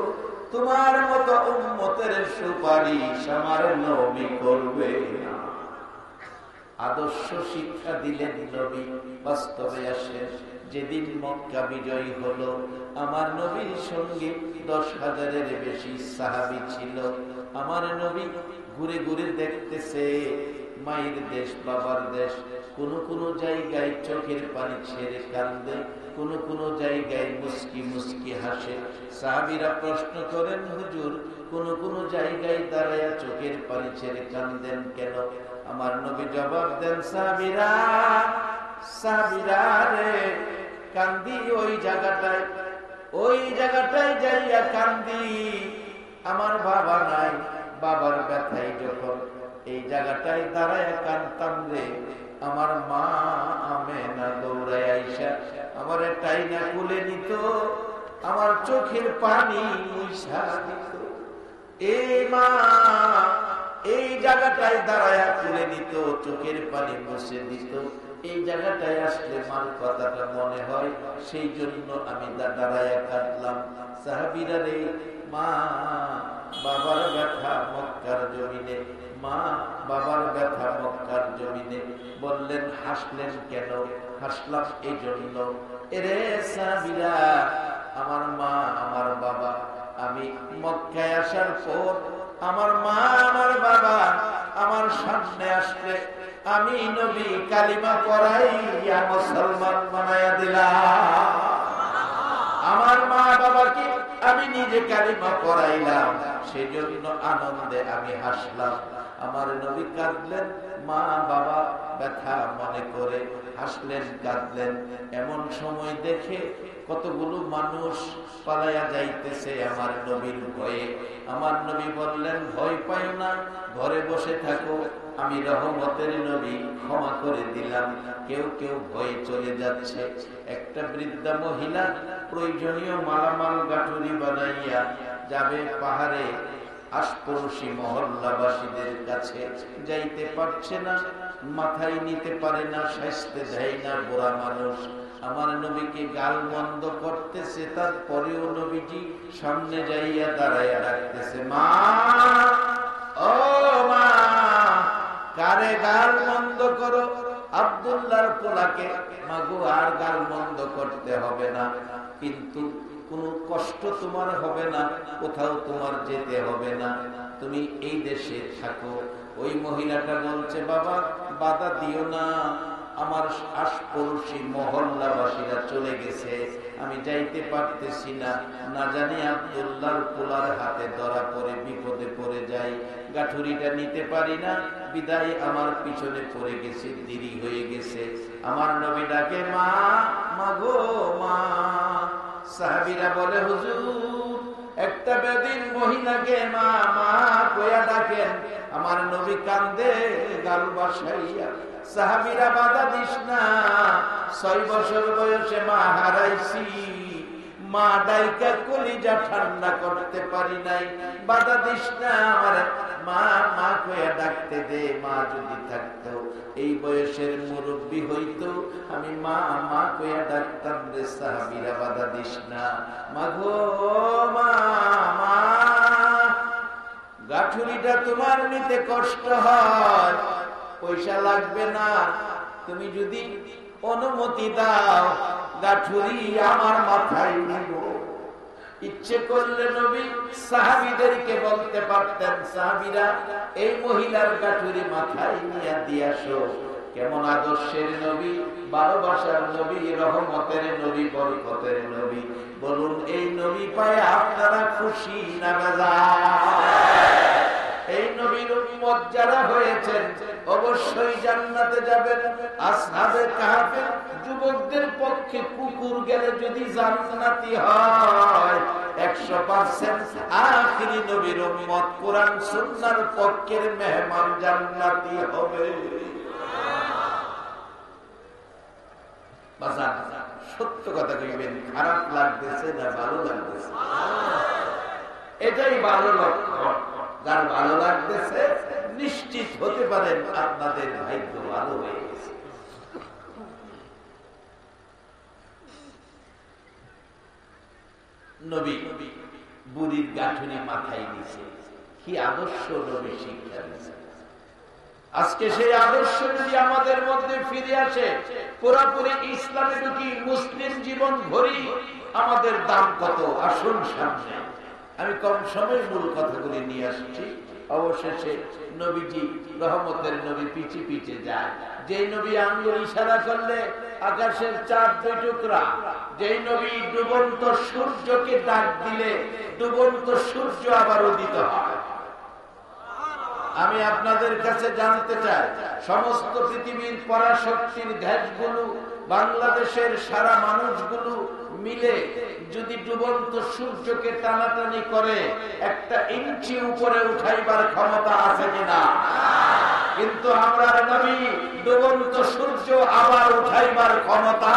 তোমার মতো উম্মতের সুপারিশ আমার নবী করবে না। আদর্শ শিক্ষা দিলেন নবী, বাস্তবে আসে। যেদিন মক্কা বিজয়ী হলো, আমার নবীর সঙ্গে 10,000-এর বেশি সাহাবী ছিল। আমার নবী ঘুরে ঘুরে দেখতেছে মায়ের দেশ, বাবার দেশ। কোন জায়গায় চোখের পানি ছেড়ে কান্দে, কোন জায়গায় মুস্কি মুস্কি হাসে। সাহাবীরা প্রশ্ন করেন, হুজুর কোন জায়গায় দাঁড়ায়া চোখের পানি ছেড়ে কান্দেন কেন? আমার নবী জবাব দেন, সাহাবীরা রে, কান্দি ওই জায়গাটায় যাইয়া কান্দি। আমার বাবা নাই, বাবার ব্যথায় যখন এই জায়গাটায় দাঁড়ায় কান্দতাম রে, আমার মা আমেনা দৌড়ায় আইসা আমার টাইনা কুলে নিত, আমার চোখের পানি মুছা দিত। এই মা এই জায়গাটায় দাঁড়ায় কুলে নিত, চোখের পানি মুছে দিত। এই জায়গাটায় আসলে মার কথাটা মনে হয়, সেই জন্য আমি দাঁড়ায় কাঁদলাম। সাহাবীরা রে, মা বাবার ব্যথা মক্কার জমিনে, মা বাবার ব্যথা মক্কার জমিনে। বললেন, হাসলেন কেন? হাসলাম এই জন্য, এরে সাহাবীরা, আমার মা আমার বাবা, আমি মক্কায় আসার পর আমার মা আমার বাবা আমার সামনে আসলে আমি নবী কালিমা পড়াইয়া মুসলমান বানাইয়া দিলাম। আমার মা বাবাকে আমি নিজে কালিমা পড়াইলাম, সেজন্য আনন্দে আমি হাসলাম। আমার নবী কাঁদলেন, মা বাবা ব্যথা মনে করে হাসলেন, কাঁদলেন। এমন সময় দেখে কতগুলো মানুষ পালাইয়া যাইতেছে আমার নবীর ভয়ে। আমার নবী বললেন, ভয় পাইও না, ঘরে বসে থাকো, আমি রহমতের নবী, ক্ষমা করে দিলাম। কেউ কেউ ভয়ে চলে যাচ্ছে। একটা বৃদ্ধা মহিলা প্রয়োজনীয় মালামাল গাঠুরি বানাইয়া যাবে পাহাড়ে, আশপড়শি মহল্লাবাসীদের কাছে যাইতে পারছে না, মাথায় নিতে পারে না, শাস্তে দেয় না, বুড়া মানুষ। আমার নবীকে গাল মন্দ করতেছে, তারপরেও নবীজি সামনে যাইয়া দাঁড়াইয়া রাখতেছে, মা ও মা, কারে গাল মন্দ করো? আব্দুল্লাহর পোলাকে মাগো আর গাল মন্দ করতে হবে না, কিন্তু কোনো কষ্ট তোমার হবে না, কোথাও তোমার যেতে হবে না, তুমি এই দেশে থাকো। ওই মহিলাটা বলছে, বাবা বাধা দিও না, আমার আশপড়শি মহল্লাবাসীরা চলে গেছে, আমি যাইতে পারতেছি না, না জানি আব্দুল্লাহর পোলার হাতে ধরা পড়ে বিপদে পড়ে যাই, গাঠুরিটা নিতে পারি না, বিদায় আমার পিছনে পড়ে গেছে, দেরি হয়ে গেছে। আমার নবী ডাকে, মা, মাগো মা। সাহাবীরা বলে, হুজুর একটা বেদিন মহিলাকে মা মা কইয়া ডাকেন। আমার নবী কান্দে গাল বাসাইয়া। সাহাবীরা, বাধা দিস না, 6 বছর বয়সে মা হারাইছি, মা ডাইকা কলিজা ঠান্ডা করতে পারি নাই, বাধা দিস না, আমার মা মা কইয়া ডাকতে দে। মা যদি থাকতো, এই বয়সের মুরব্বী হইতো, আমি মা মা কইয়া ডাকতাম রে। সাহাবীরা, বাধা দিস না, মাগো মা মা, গাঠুরিটা তোমার নিতে কষ্ট হয়, পয়সা লাগবে না, তুমি যদি অনুমতি দাও গাঠুরি আমার মাথায় নিব। ইচ্ছে করলে নবী সাহাবীদেরকে বলতে পারতেন, সাহাবীরা এই মহিলার গাঠুরি মাথায় নিয়ে দিয়ে আসো। কেমন আদর্শের নবী, ভালোবাসার নবী, রহমতের নবী, বরকতের নবী। বলুন, এই নবী পায় আপনারা খুশি না বেজার? এই নবীর উম্মত যারা হয়েছেন অবশ্যই জান্নাতে যাবেন। আসহাবে কাহফের যুবকদের পক্ষে কুকুর গেলে যদি জান্নাতি হয়, 100% আখিরি নবীর উম্মত কোরআন সুন্নাহর পক্ষের মেহমান জান্নাতি হবে। বাজার সত্য কথা কইবেন, খারাপ লাগতেছে না ভালো লাগতেছে? এটাই ভালো লক্ষণ। যার ভালো লাগতেছে নিশ্চিত হতে পারেন আপনাদের ভাগ্য ভালো হয়ে গেছে। নবী বুড়ির গাঁঠুনি মাথায় নিছে, কি আদর্শ নবী শিক্ষা দিয়েছে। আজকে সেই আদর্শ যদি আমাদের মধ্যে ফিরে আসে, পুরোপুরি ইসলামে ঢুকি, মুসলিম জীবন ভরি, আমাদের দাম কত? আসুন সামনে। আমি কম সময় মূল কথাগুলি নিয়ে আসছি। অবশেষে নবীজি রহমতের নবী পিছে পিছে যায়। যেই নবী আঙ্গুল ইশারা করলে আকাশের চাঁদ 2 টুকরা, যেই নবী ডুবন্ত সূর্যকে ডাক দিলে ডুবন্ত সূর্য আবার উদিত হয়। আমি আপনাদের কাছে জানতে চাই, সমস্ত পৃথিবীর পরাশক্তির দেশগুলো, বাংলাদেশের সারা মানুষগুলো মিলে যদি ডুবন্ত সূর্যকে টানাটানি করে, 1 ইঞ্চি উপরে উঠাইবার ক্ষমতা আছে কিনা? কিন্তু আমরা নবী ডুবন্ত সূর্য আবার উঠাইবার ক্ষমতা।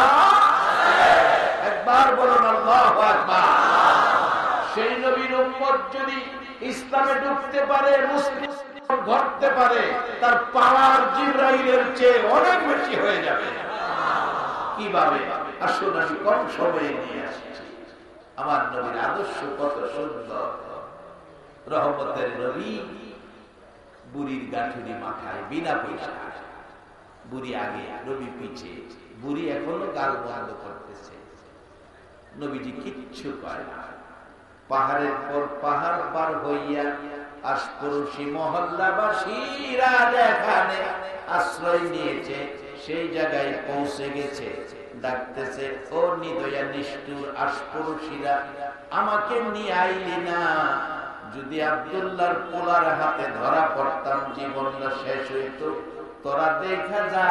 একবার বলুন আল্লাহু আকবার। সেই নবীর উম্মত যদি ইসলামে ঢুকতে পারে, মুসলিম ঘটতে পারে, তার পাওয়ার জিবরাইলের চেয়ে অনেক বেশি হয়ে যাবে। কিভাবে? আসুন আমি কম সময়ে নিয়ে আসছি। আমার নবীর আদর্শ কত সুন্দর। রহমতের নবী বুড়ির গাঁঠুনি মাথায়, বিনা পয়সা। বুড়ি আগে, নবী পিছে। বুড়ি এখনো গাল বন্ধ করতেছে, নবীজি কিচ্ছু করে না। পাহাড়ের পর পাহাড় পার হইয়া আশপড়শি মহল্লাবাসীরা যেখানে আশ্রয় নিয়েছে, সেই জায়গায় পৌঁছে গেছে। ডাকতেছে, ও নিদয়া নিষ্ঠুর আশপড়শিরা, আমাকে নিয়ে আইলি না? যদি আব্দুল্লাহর পোলার হাতে ধরা পড়তাম, জীবনটা শেষ হইতো। তোরা দেখা যা,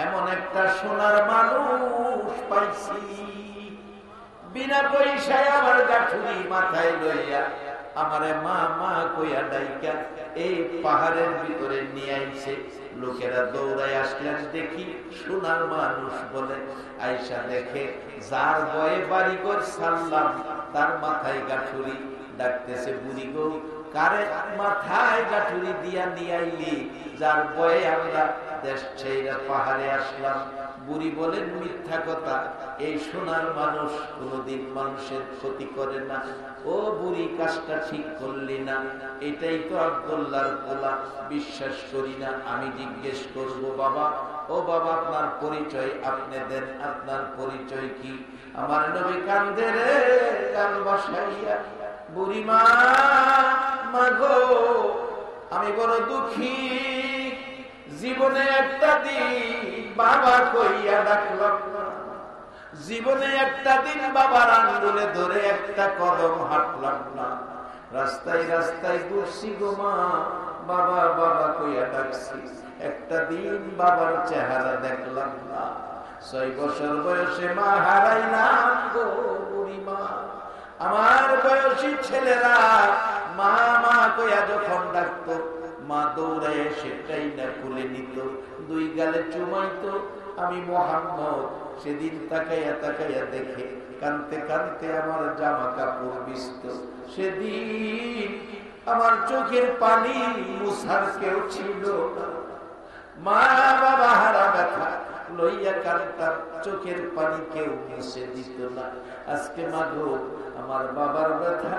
এমন একটা সোনার মানুষ পাইছি, বিনা পয়সায় আমার গাঠুরি মাথায় লইয়া আমারে মা মা কইয়া ডাইকা এই পাহাড়ের ভিতরে নিয়ে আইছে। লোকেরা দৌড়ায় আসলেন, দেখি সোনার মানুষ বলে। আয়সা দেখে যার বয়ে বাড়িঘর ছাড়লাম, তার মাথায় গাঠুরি। ডাকতেছে, বুড়ি গো, কারে মাথায় গাঠুরি দিয়া নিয়ে আইলি? যার বয়ে আমরা দেশ ছেড়ে পাহাড়ে আসলাম। বুড়ি বলেন মিথ্যা কথা, এই সোনার মানুষ কোনদিন মানুষের ক্ষতি করে না। ও বুড়ি, কাজটা ঠিক করলি না, এটাই তো আব্দুল্লাহর পোলা, বিশ্বাস করি না। আমি জিজ্ঞেস করব, বাবা, ও বাবা, আপনার পরিচয় আপনি দেন, আপনার পরিচয় কি? আমার নবী কান্দে রে, কান বসাইয়া, বুড়ি মা, মাগো, আমি বড় দুঃখী, জীবনে একটা দিন বাবা কইয়া ডাকলাম না, জীবনে একটা দিন বাবার আঙ্গুলে ধরে একটা কদম হাঁটলাম না, রাস্তায় রাস্তায় ঘুরছি গো মা, বাবা বাবা কইয়া ডাকছি, একটা দিন বাবার চেহারা দেখলাম না। 6 বছর বয়সে মা হারাইলাম গো বুড়ি মা। আমার বয়সী ছেলেরা মা মা কইয়া যখন ডাকতো, মা দৌড়ায় সেটাই না খুলে নিত, 2 গালে চুমাইতো। আমি মুহাম্মদ সেদিন তাকাইয়া তাকাইয়া দেখে কানতে কানতে আমার জামা কাপড় ভিজত। সেদিন আমার চোখের পানি মুছার কেউ ছিল না, মা বাবা হারা ব্যথা লইয়া কানতাম, চোখের পানি কেউ মুছে দিত না। আজকে মাগো, আমার বাবার ব্যথা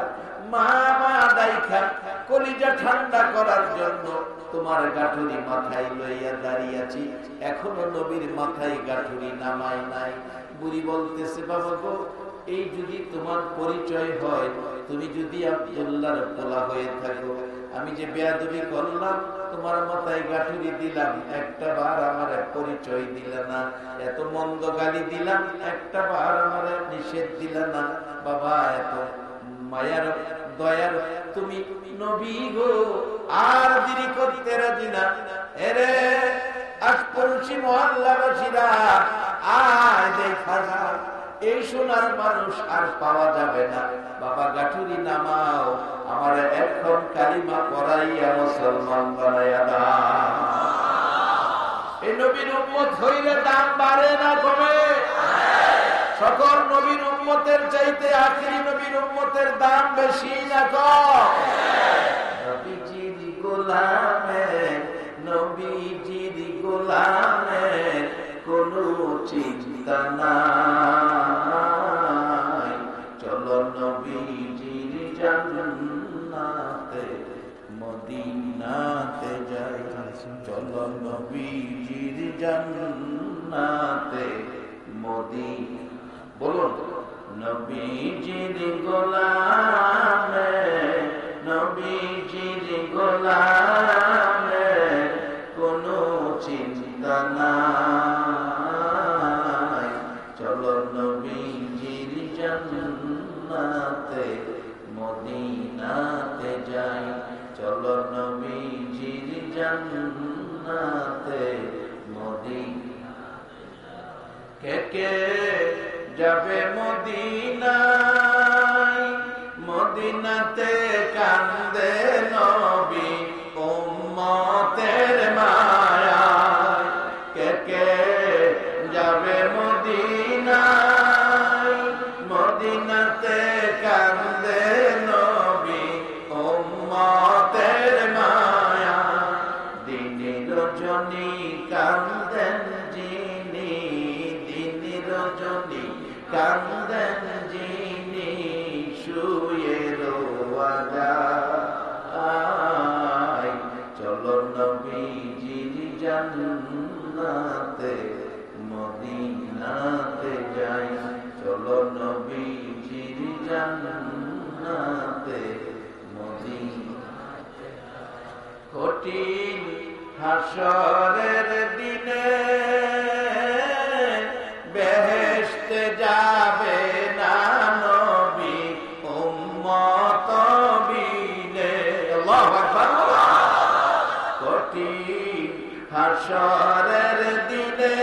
মা মা দাইখা কলিজা ঠান্ডা করার জন্য তোমার গাঠুরি মাথায় লইয়া দাঁড়িয়ে আছি, এখনো নবীর মাথায় গাঠুরি নামাই নাই। বুড়ি বলতেছে, বাবা গো, এই যদি তোমার পরিচয় হয়, তুমি যদি আব্দুল্লাহর পোলা হয়ে থাকো, আমি যে বেয়াদবি করলাম, তোমার মাথায় গাঠুরি দিলাম, একটা বার আমার পরিচয় দিলে না, এত মন্দ গালি দিলাম, একটা বার আমার নিষেধ দিলে না। বাবা, এত মায়ার দয়ার তুমি নবী গো, আর দেরি করতে রাজি না। এরে আশপাশি মহল্লাবাসীরা, আয় দেখা না, এই সোনার মানুষ আর পাওয়া যাবে না। বাবা গাঠুরি নামাও, আমার এখন কালিমা পড়াইয়া মুসলমান বানাইয়া দাও। এই নবীর উম্মত হইলে দাম বাড়ে না কমে? সকল নবীর উম্মতের চাইতে আখিরি নবীর উম্মতের দাম বেশি না কম? নবীজির গোলামে, নবীজির গোলামে কোনো চিন্তা নাই, চলো নবীজির জান্নাতে মদিনাতে যাই, চলো নবীজির জান্নাতে মদিনা। বলুন, নবীজির গোলামে, নবীজির গোলামে কোনো চিন্তা নাই, চলো নবীজির জান্নাতে মদিনাতে যাই, চলো নবীজির জান্নাতে মদিনাতে যাই। কে কে যাবে মদিনায়, মদিনাতে কান্দে নবী উম্মতের মায়ায়, কে কে যাবে মদিনায়, মদিনাতে কান্দে নবী উম্মতের মায়ায়, দিনে রজনী কান্দেন যিনি, দিনে রজনী কান্দেন যিনি, শুয়ে রোয়া যায়, চলো নবীজির জান্নাতে মদিনাতে যাই, চলো নবীজির জান্নাতে মদিনাতে। কঠিন হাসরের দিনে বেহেশতে যাবে না নবী উম্মত বিনে। আল্লাহু আকবার। কঠিন হাসরের দিনে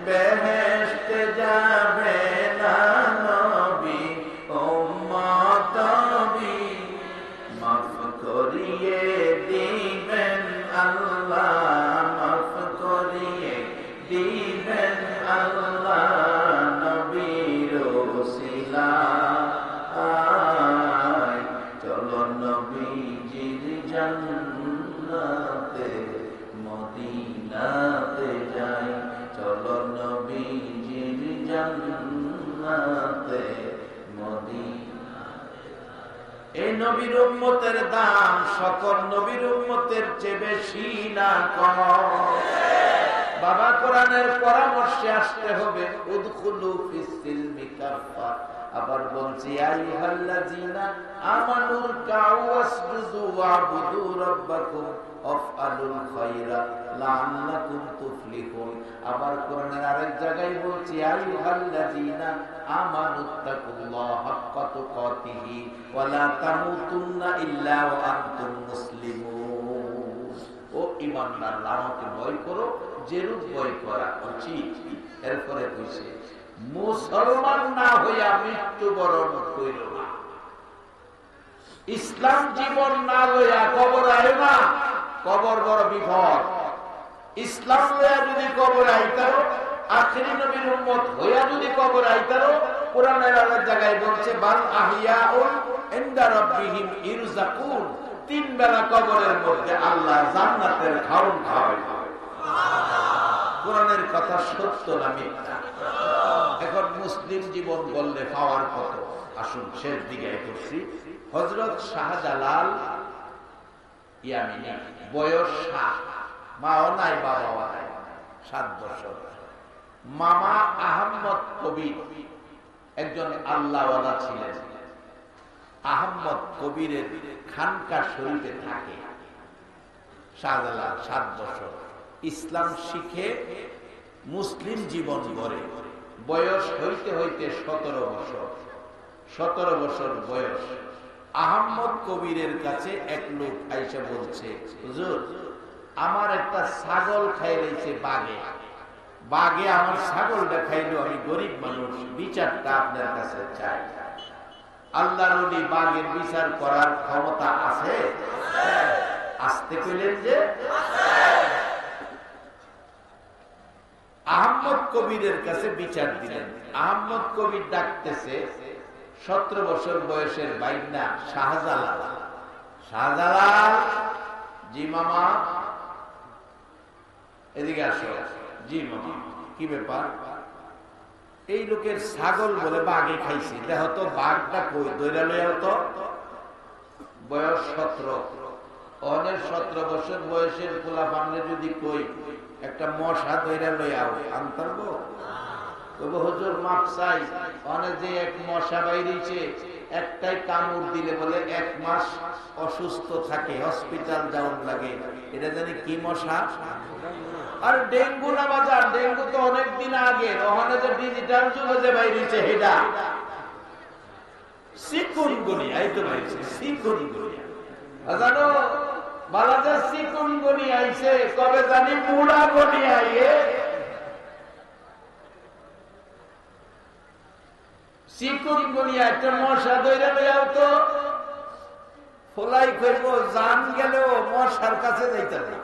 বেহেশতে যাবে না নবী উম্মত বিনে। মাফ করিয়ে দিবেন আল্লাহ, মাফ করিয়ে দিবেন আল্লাহ নবীর ওসিলায়, চলো নবীজির জান্নাতে মদিনাতে যাই, চলো নবীজির জান্নাতে মদিনা। এই নবীর উম্মতের দাম সকল নবীর উম্মতের চেয়ে বেশি না কম? বাবা কোরআনের পরামর্শে আসতে হবে, উদখুলু ফিস সিলমি কাফা। আবার বলছি আইয়ুহাল্লাযীনা আমানুর কাউ ওয়াসজুদু ওয়াবুদু রাব্বাকুম ওয়াফআলুল খায়রা লাআল্লাকুম তুফলিহুন। আবার কোরআনের আরেক জায়গায় বলছি আইয়ুহাল্লাযীনা আমানুত্তাকুল্লাহ হাক্কা তুকাতিহি ওয়া লা তামুতুন্না ইল্লা ওয়া আনতুম মুসলিমুন। ও ঈমানদাররা, আমাকে ভয় করো যেরূপ ভয় করা উচিত। এরপরে কইছে মুসলমান না হইয়া মৃত্যুবরণ কইল না, ইসলাম জীবন না লইয়া কবর আয় না, কবর বড় বিপদ। ইসলাম লইয়া যদি কবর আইতারো, আখিরি নবীর উম্মত হইয়া যদি কবর আইতারো, কোরআনের আরেক জায়গায় বলছে বাল আহিয়াউন ইনদা রাব্বিহিম ইরযাকুন। তিন বেলা কবরের মধ্যে আল্লাহ জান্নাতের খাওন খাওয়ায়। কোরআনের কথা সত্য না মিথ্যা? এখন মুসলিম জীবন বললে পাওয়ার কত? আসুন শেষ দিকে করছি। হযরত শাহজালাল ইয়ামিনী, বয়স 7, মাও নাই বাবাও নাই, 7 বছর। মামা আহমদ কবির একজন আল্লাহওয়ালা ছিলেন। আহমদ কবিরের খানকা শরীফে থাকে। শাহজালাল 7 বছর ইসলাম শিখে মুসলিম জীবন গড়ে। বয়স হইতে হইতে 17 বছর। 17 বছর বয়স। আহমদ কবিরের কাছে এক লোক আইসা বলছে, হুজুর আমার একটা ছাগল খাইলেছে বাঘে, বাঘে আমার ছাগলটা খাইলো, আমি গরিব মানুষ, বিচারটা আপনার কাছে চাই। আল্লাহর ওলি বাঘের বিচার করার ক্ষমতা আছে? আসতে কইলেন যে আহমদ কবিরের কাছে বিচার দিলেন। আহমদ কবির ডাকতেছে 17 বছর বয়সের বাইনা শাহজালাল। শাহজালাল, জি মামা, এদিকে আসো। জি মামা, কি ব্যাপার? এই লোকের ছাগল বলে বাঘে খাইছি, দেখো তো বাঘটা কই, দইরা লইয়াও তো। বয়স 17। অনেক 17 বছর বয়সের পোলাপানরে যদি কই একটা মশা দইরা লইয়াও, আনতারবো? তবে হুজুর মাপ চাই, অনেক যে এক মশা বাইরেছে, একটাই কামড় দিলে বলে 1 মাস অসুস্থ থাকে, হসপিটাল যাওয়ার লাগে। এটা জানি কি মশা? আর ডেঙ্গু না বাজার, ডেঙ্গু তো অনেক দিন আগে, ওখানে যে ডিজিটাল যুগে যে বাইরেছে সেটা চিকুনগুনিয়া। এই তো বাইরেছে চিকুনগুনিয়া। জানো বালাজার চিকুনগুনিয়া আইছে, কবে জানি মুড়া গুনিয়া আইয়ে। চিকুনগুনিয়া একটা মশা ধরে লইয়াও তো ফলাই করব, জান গেলেও মশার কাছে যাইতে না।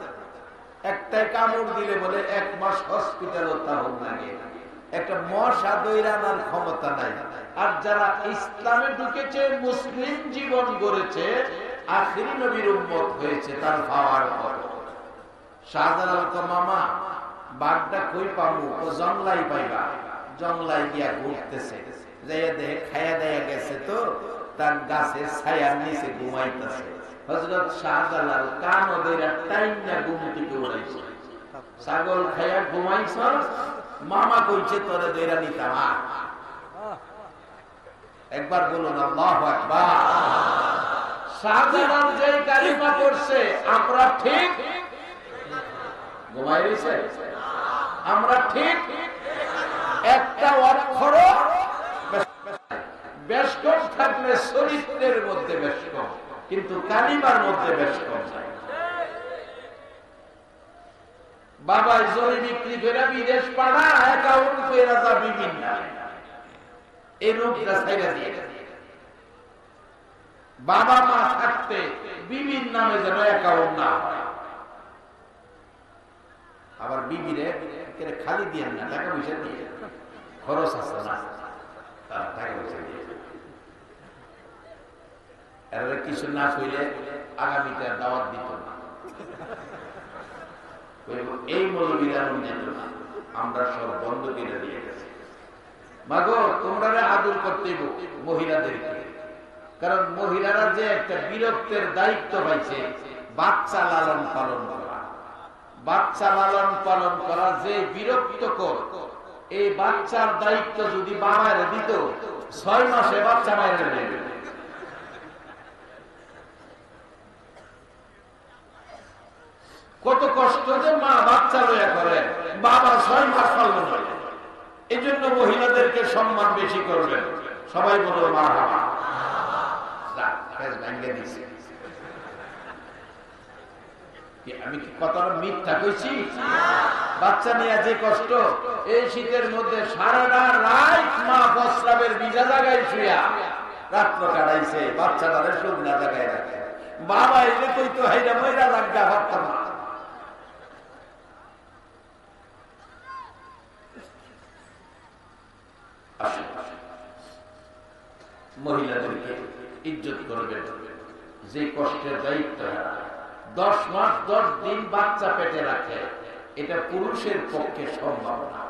একটাই কামড় দিলে বলে 1 মাস হসপিটাল লাগে। একটা মশা দইরা আনার ক্ষমতা নাই। আর যারা ইসলামে ঢুকেছে, মুসলিম জীবন গড়েছে, আখিরি নবীর উম্মত হয়েছে, তার পাওয়ার পর। শাহজালাল কো মামা বাঘটা কই পাবো? ও জংলাই পাইবা। জংলাই গিয়া ঘুরতেছে, যাইয়া দেখে খাইয়া দেয়া গেছে তো, তার গাছের ছায়ার নিচে ঘুমাইতেছে। হযরত শাহজালাল কান ওদেরা টাইনা ঘুম থেকে উড়াইছে। ছাগল খাইয়া ঘুমাইছ, মামা কইছে তোরে দইরা নিতাম। একবার বলুন আল্লাহু আকবার। শাহজালাল যে কালিমা পড়ছে, আমরা ঠিক ঘুমাই রইছে, আমরা ঠিক একটা অক্ষর বেশকম থাকলে চরিত্রের মধ্যে বেশকম, কিন্তু কালিমার মধ্যে বেশকম নাই। বাবা জমি বিক্রি করে বিদেশ পাড়া, অ্যাকাউন্ট করে যা বিভিন্ন এই রূপটা ছাইড়া দিয়ে বাবা মা থাকতে বিবির নামে যেন অ্যাকাউন্ট না হয়। আবার বিবিরে খালি দিয়ে না, টাকা পয়সা দিয়ে খরচ আছে না, টাকা পয়সা দিয়ে কিছু না হইলে আগামীতে দাওয়াত দিত না। এই মৌলবীরা আমরা সব বন্ধ কিনে দিয়ে গেছি। মাগো তোমরা আদর করতে মহিলাদেরকে, কারণ মহিলারা যে একটা বিরক্তের দায়িত্ব পাইছে বাচ্চা লালন পালন করা। বাচ্চা লালন পালন করা যে বিরক্তকর, এই বাচ্চার দায়িত্ব যদি বাবারে দিত 6 মাসে বাচ্চা বাইরে নেবে। কত কষ্ট যে মা বাচ্চা লইয়া করে, বাবা 6 মাস পালন করে। এই জন্য মহিলাদেরকে সম্মান বেশি করবেন। সবাই বলো মারহাবা। আমি কি কথাটা মিথ্যা কইছি? বাচ্চা নিয়ে যে কষ্ট, এই শীতের মধ্যে সারাটা রাত মা প্রস্রাবের ভিজা জায়গায় শুয়া রাত্র কাটাইছে, বাচ্চাটারে শুকনা জায়গায় রাখে। বাবা এলে কইতো হাইরা ময়রা লাগা ভাবতাম না। মহিলাদেরকে ইজ্জত করবেন, যে কষ্টের দায়িত্ব 10 মাস 10 দিন বাচ্চা পেটে রাখে, এটা পুরুষের পক্ষে সম্ভব না।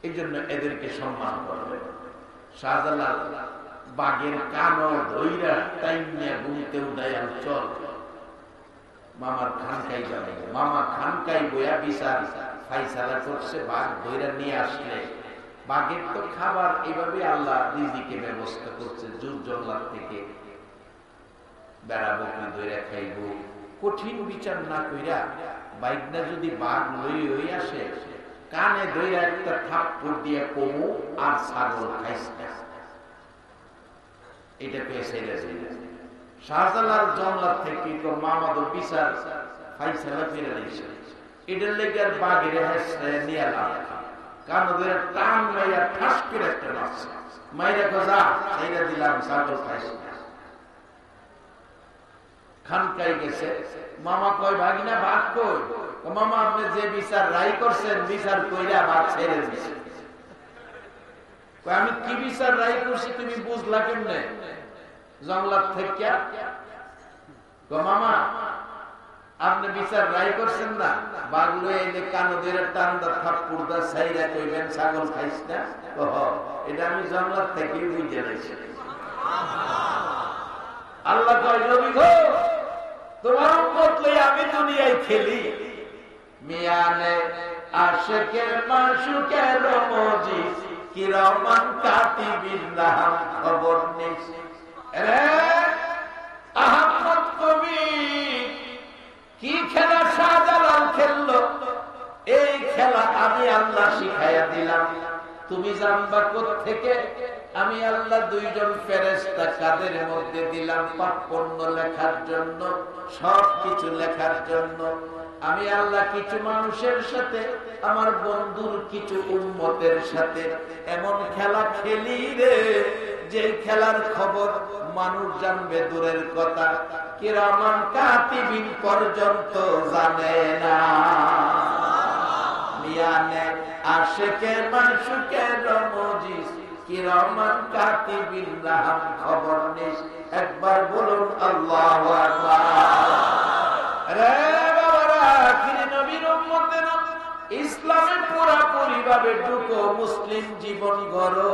এই জন্য এদেরকে সম্মান করবেন। শাহজালাল বাঘের কানো ধইরা টাইমিয়া ঘুমতে উঠাইয়া চল মামার খানকাই যাবে। মামা খানকাই বইয়া বিচার ফাইসালা করছে, বাঘ ধইরা নিয়ে আসলে বাঘের তো খাবার এইভাবে আল্লাহ রিজিকে ব্যবস্থা করছে। জোর জল্লাদ থেকে বেড়া বকরি ধইরা খাইব, কঠিন বিচার না কইরা বাইকটা যদি বাঘ লই আসে, কানে ধইরা একটা থাপ্পড় দিয়ে কমু আর ছাগল খাইস না, এটা পেয়েছে। শাহজালাল জল্লাদ থেকে তো মামাদ বিচার ফাইসালা ফিরে দিয়েছে। এটার লেগে আর বাঘের হাসড়ায় নিয়ে লাভ, কারণ ওদের টান মাইয়া ঠাস করে একটা মারছে, মাইরা খোঁজা সেইটা দিলাম ছাগল খাইস না। খানকাই গেছে, মামা কয় ভাগিনা বাঘ কই? মামা আপনি যে বিচার রায় করছেন, বিচার কইরা বাঘ ছেড়ে দিছে। আমি কি বিচার রায় করছি তুমি বুঝলা কেমনে? জঙ্গলাত থেকে মামা আপনি বিচার রায় করছেন না, বাঘগুলো এলে কানদের টান্দা থাপ্পুরদা সাইরা কইবেন ছাগল খাইস না। এটা আমি জঙ্গলাত থেকে বুঝে রাখছি। আল্লাহ কয় নবী গো, তোমার উম্মত লই আমি দুনিয়ায় খেলি। মিয়ানে আশিকের মাশুকের মজিদ কিরামান কাতিবিন নাম খবর নেই। আহমদ কবি কি খেলা শাহজালাল খেললো, এই খেলা আমি আল্লাহ শিখাইয়া দিলাম। তুমি জানবা কোত্থেকে? আমি আল্লাহ 2 জন ফেরেশতা কাদের মধ্যে দিলাম পাপপণ্য লেখার জন্য, সবকিছু লেখার জন্য। আমি আল্লাহ কিছু মানুষের সাথে, আমার বন্ধুর কিছু উম্মতের সাথে এমন খেলা খেলি রে, যে খেলার খবর মানুষ জানবে দূরের কথা, কিরামান কাতিবিন পর্যন্ত জানে না। মিয়ানে আশিকের মাশুকের মজিদ কিরামান কাতিবিন নাম খবর নেই। একবার বলুন আল্লাহু আকবার। রে বাবারা, আখিরি নবীর উম্মতেরা, ইসলামে পুরাপুরি ভাবে ঢুকো, মুসলিম জীবন গড়ো।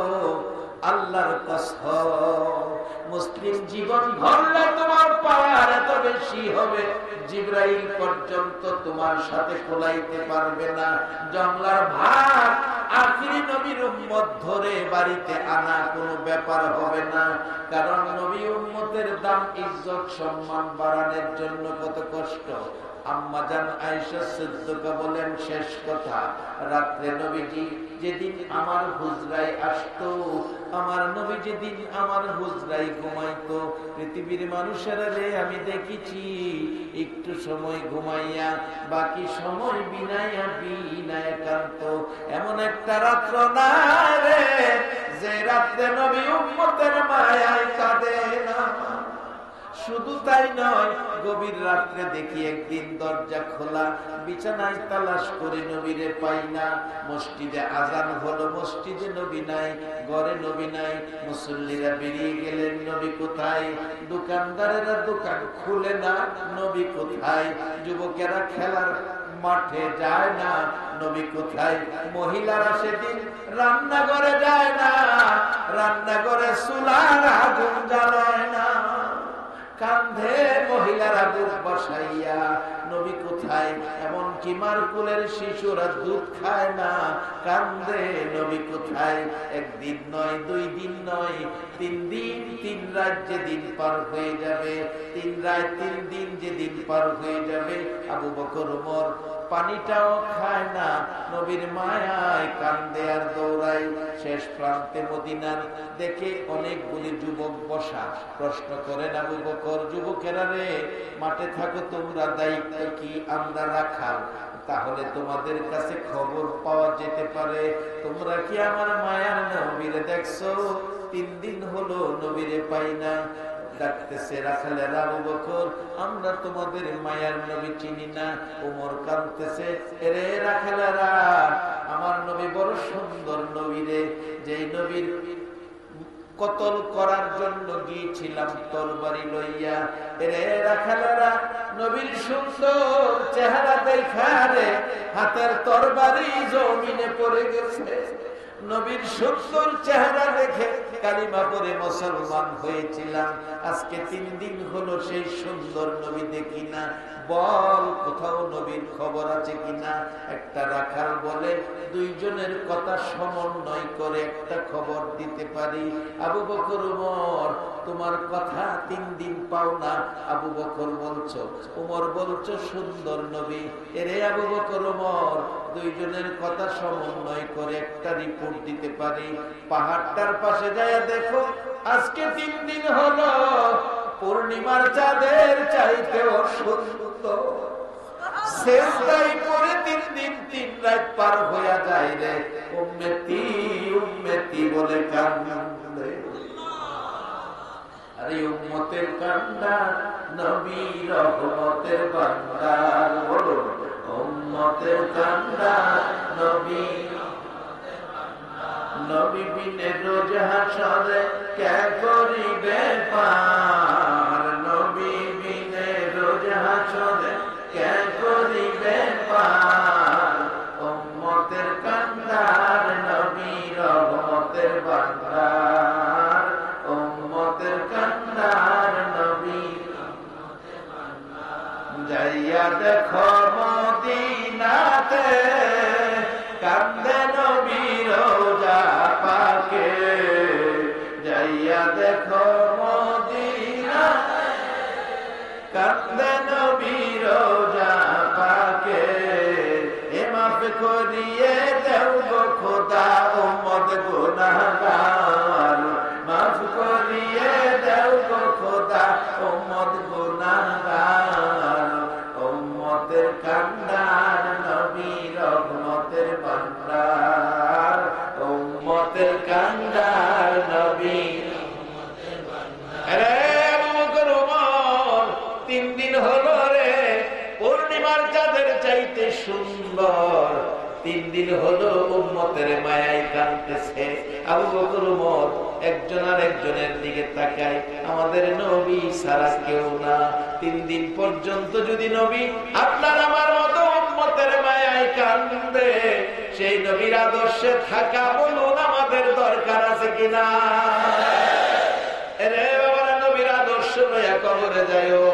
আল্লাহর কসম, মুসলিম জীবন গড়লে তোমার পাওয়ার এত বেশি হবে, জিবরাইল পর্যন্ত তোমার সাথে কোলাইতে পারবে না। জমলার ভাগ আখিরি নবীর উম্মত ধরে বাড়িতে আনা কোনো ব্যাপার হবে না। কারণ নবী উম্মতের দাম, ইজ্জত, সম্মান বাড়ানোর জন্য কত কষ্ট। আম্মা জান আয়েশা সিদ্দিকা বলেন, শেষ কথা, রাত্রে নবীজি যেদিন আমার হুজরায় আসতো, আমার নবী যেদিন আমার হুজরায় ঘুমাইতো, পৃথিবীর মানুষেরা রে আমি দেখেছি একটু সময় ঘুমাইয়া বাকি সময় বিনাইয়া বিনায় কান্ত। এমন একটা রাত্র নাই রে যে রাত্রে নবী উম্মতের মায়ায় কাঁদে না। শুধু তাই নয়, গভীর রাত্রে দেখি একদিন দরজা খোলা, বিছানায় তালাশ করে নবীরে পাই না। মসজিদে আজান হলো, মসজিদে নবী নাই, ঘরে নবী নাই। মুসল্লিরা বেরিয়ে গেলেন, নবী কোথায়? দোকানদারেরা দোকান খুলে না, নবী কোথায়? যুবকেরা খেলার মাঠে যায় না, নবী কোথায়? মহিলারা সেদিন রান্নাঘরে যায় না, রান্নাঘরে চুলার আগুন জ্বালায় না। কান্ধে মহিলারা বুক বসাইয়া, নবী কোথায়? এমনকি মারকুলের শিশুরা দুধ খায় না, কান্দে, নবী কোথায়? একদিন নয়, 2 দিন নয়, 3 দিন 3 রাত যেদিন পার হয়ে যাবে, 3 রাত 3 দিন যেদিন পার হয়ে যাবে, আবু বকর ওমর পানিটাও খায় না, নবীর মায়ায় কান্দে আর দৌড়ায়। শেষ প্রান্তে মদিনার দেখে অনেকগুলি যুবক বসা, প্রশ্ন করেন আবু বকর, যুবকেরা রে, মাঠে থাকো তোমরা, দায়িত্ব কি? আমরা রাখাল, তাহলে তোমাদের কাছে খবর পাওয়া যেতে পারে। তোমরা কি আমার মায়ার নবীরে দেখছো? 3 দিন হলো নবীরে পাই না। ডাকতেছে রাখালেরা, আবু বকর, আমরা তোমাদের মায়ার নবী চিনি না। ওমর কাঁদতেছে, এরে রাখালেরা, আমার নবী বড় সুন্দর নবী রে, যেই নবীর কতল করার জন্য গিয়েছিলাম তরবারি লইয়া। এরে রাখালেরা, নবীর সুন্দর চেহারা দেখা রে হাতের তরবারি জমিনে পড়ে গেছে। নবীর সুন্দর চেহারা দেখে কালিমা পড়ে মুসলমান হয়েছিলাম, আজকে 3 দিন হলো সেই সুন্দর নবী দেখি না। বল, কোথাও নবীর খবর আছে কিনা? একটা রাখাল বলে, 2 জনের কথা সমন্বয় করে একটা খবর দিতে পারি। আবু বকর ওমর, তোমার কথা 3 দিন পাও না। আবু বকর বলছো, ওমর বলছো সুন্দর নবী। এরে আবু বকর ওমর, 2 জনের কথা সমন্বয় করে একটা রিপোর্ট দিতে পারি। পাহাড়টার পাশে যায় দেখো, আজকে 3 দিন হলো পূর্ণিমার চাঁদের চাইতেও সুন্দর। সেজদাই করে 3 দিন 3 রাত পার হয়ে যায় রে। উম্মতি উম্মতি বলে কান্দে। আরে উম্মতের কান্ডার, নবী রহমতের ভান্ডার। বলো, উম্মতের কান্ডার, নবী। নবী বিনে রোজ হাসরে কে করিবে পার? নবী বিনে রোজ হাসরে কে করিবে পার? উম্মতের কান্ডার, নবী রহমতের ভান্ডার। উম্মতের কান্ডার, নবী। যাইয়া দেখো মদিনাতে, কান্দে নবী রোজা পাকে। যাইয়া দেখো মদিনাতে, কান্দে নবী রোজা পাকে। এ মাফ করিয়ে দেও গো খোদা উম্মত গুনাহগার। মাফ করিয়ে দেও গো খোদা উম্মত গুনাহগার। উম্মতের কান্ডার, নবী রহমতের ভান্ডার। উম্মতের কান্ডার, নবী। আরে আবু বকর ওমর, 3 দিন হলো রে পূর্ণিমার চাঁদের চাইতে সুন্দর। 3 দিন হলো উম্মতের মায়ায় কাঁদতেছে। আবু বকর ওমর একজন আর একজনের দিকে তাকায়, আমাদের নবী ছাড়া কেউ না। 3 দিন পর্যন্ত যদি নবী আপনার আমার মতো উম্মতের মায়ায় কাঁদে, সেই নবীর আদর্শে থাকা বলুন আমাদের দরকার আছে কিনা? এরে বাবারা, নবীর আদর্শ লইয়া কবরে যাইও।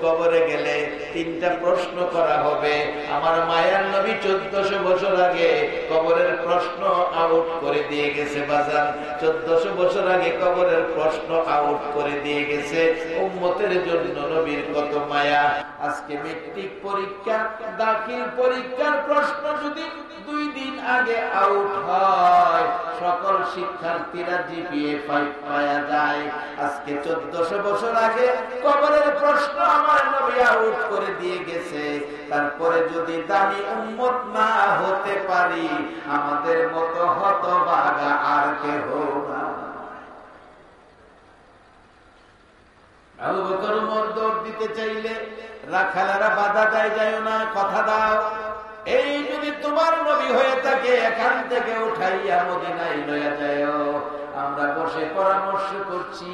কবরে গেলে 3টা প্রশ্ন করা হবে। আমার মায়ার নবী 1400 বছর আগে কবরের প্রশ্ন আউট করে দিয়ে গেছে বাজার। 1400 বছর আগে কবরের প্রশ্ন আউট করে দিয়ে গেছে। উম্মতের জন্য নবীর কত মায়া। আজকে মেট্রিক পরীক্ষা, দাখিল পরীক্ষার প্রশ্ন যদি 2 দিন আগে আউট হয়, সকল শিক্ষার্থীরা জিপিএ 5 পাওয়া যায়। আজকে 1400 বছর আগে কবরের প্রশ্ন আমার নবী আউট করে দিয়ে গেছে। তারপরে যদি দামি উম্মত না হতে পারি, আমাদের মতো হতভাগা আর কেহ না। আবু বকর ওমর দৌড় দিতে চাইলে রাখালেরা বাধা দেয়, যায় না, কথা দাও, এই যদি তোমার নবী হয়ে থাকে এখান থেকে উঠাইয়া মদিনায় লইয়া যায়। আমরা বসে পরামর্শ করছি,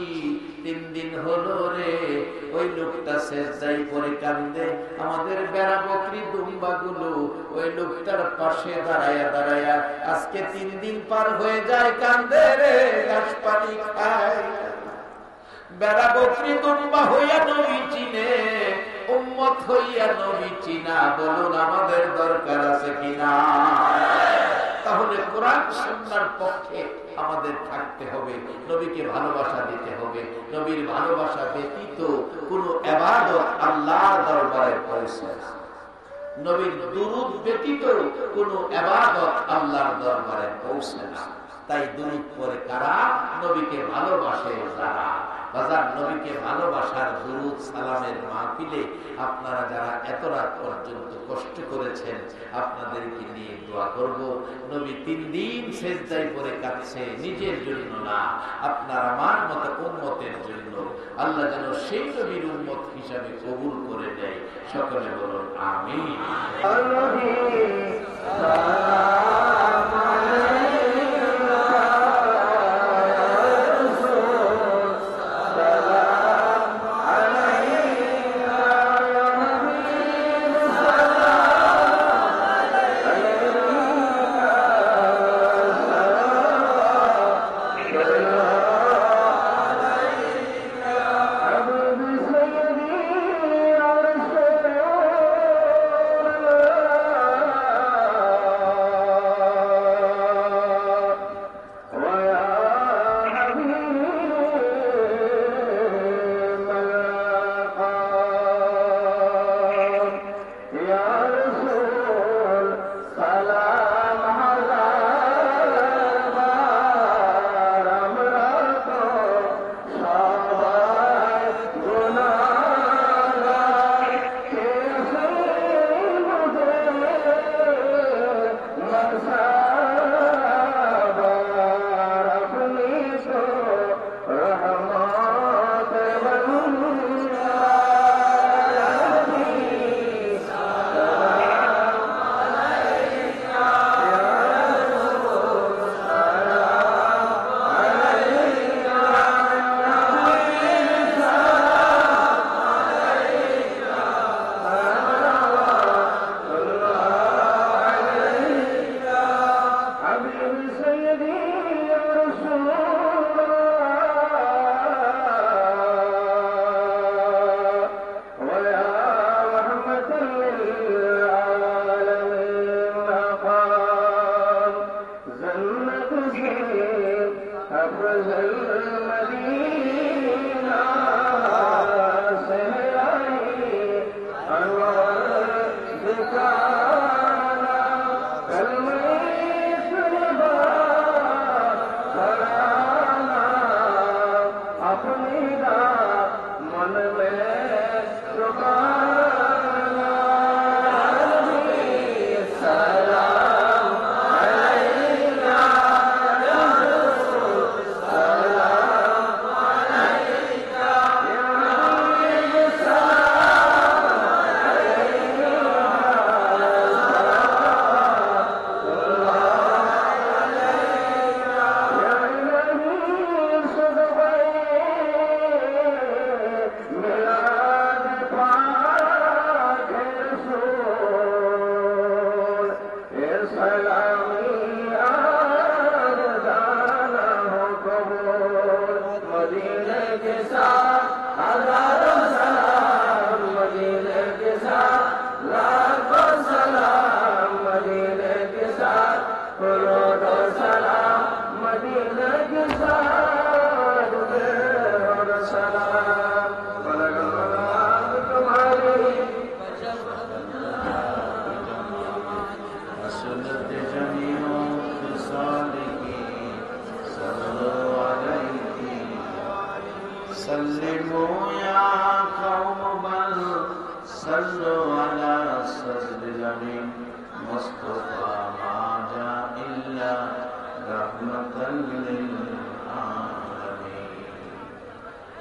3 দিন হলো রে, ওই লোকটা সেজদায় পড়ে কান্দে, আমাদের বেড়া বকরি দুম্বা গুলো ওই লোকটার পাশে দাঁড়ায়া দাঁড়ায়া আজকে 3 দিন পার হয়ে যায়, কান্দে রে, ঘাস পানি খায়। বেড়া বকরি দুম্বা হইয়া নবী চিনে, উম্মত হইয়া নবী চিনা, বলুন আমাদের দরকার আছে কিনা? তাহলে কোরআন সুন্নাহর পক্ষে আমাদের থাকতে হবে, নবীকে ভালোবাসা দিতে হবে। নবীর ভালোবাসা ব্যতীত কোনো ইবাদত আল্লাহর দরবারে পৌঁছে না, নবীর দুরূদ ব্যতীত কোনো ইবাদত আল্লাহর দরবারে পৌঁছে না। তাই দুরূদ পড়ে কারা? নবীকে ভালোবাসে যারা। বাজার নবীকে ভালোবাসার দুরূদ সালামের মাহফিলে আপনারা যারা এত রাত পর্যন্ত কষ্ট করেছেন, আপনাদেরকে নিয়ে দোয়া করব। নবী 3 দিন সেজদায় পড়ে কাঁদছে, নিজের জন্য না, আপনার আমার মতো উম্মতের জন্য। আল্লাহ যেন সেই নবীর উম্মত হিসাবে কবুল করে নেয়। সকলে বলুন আমিন।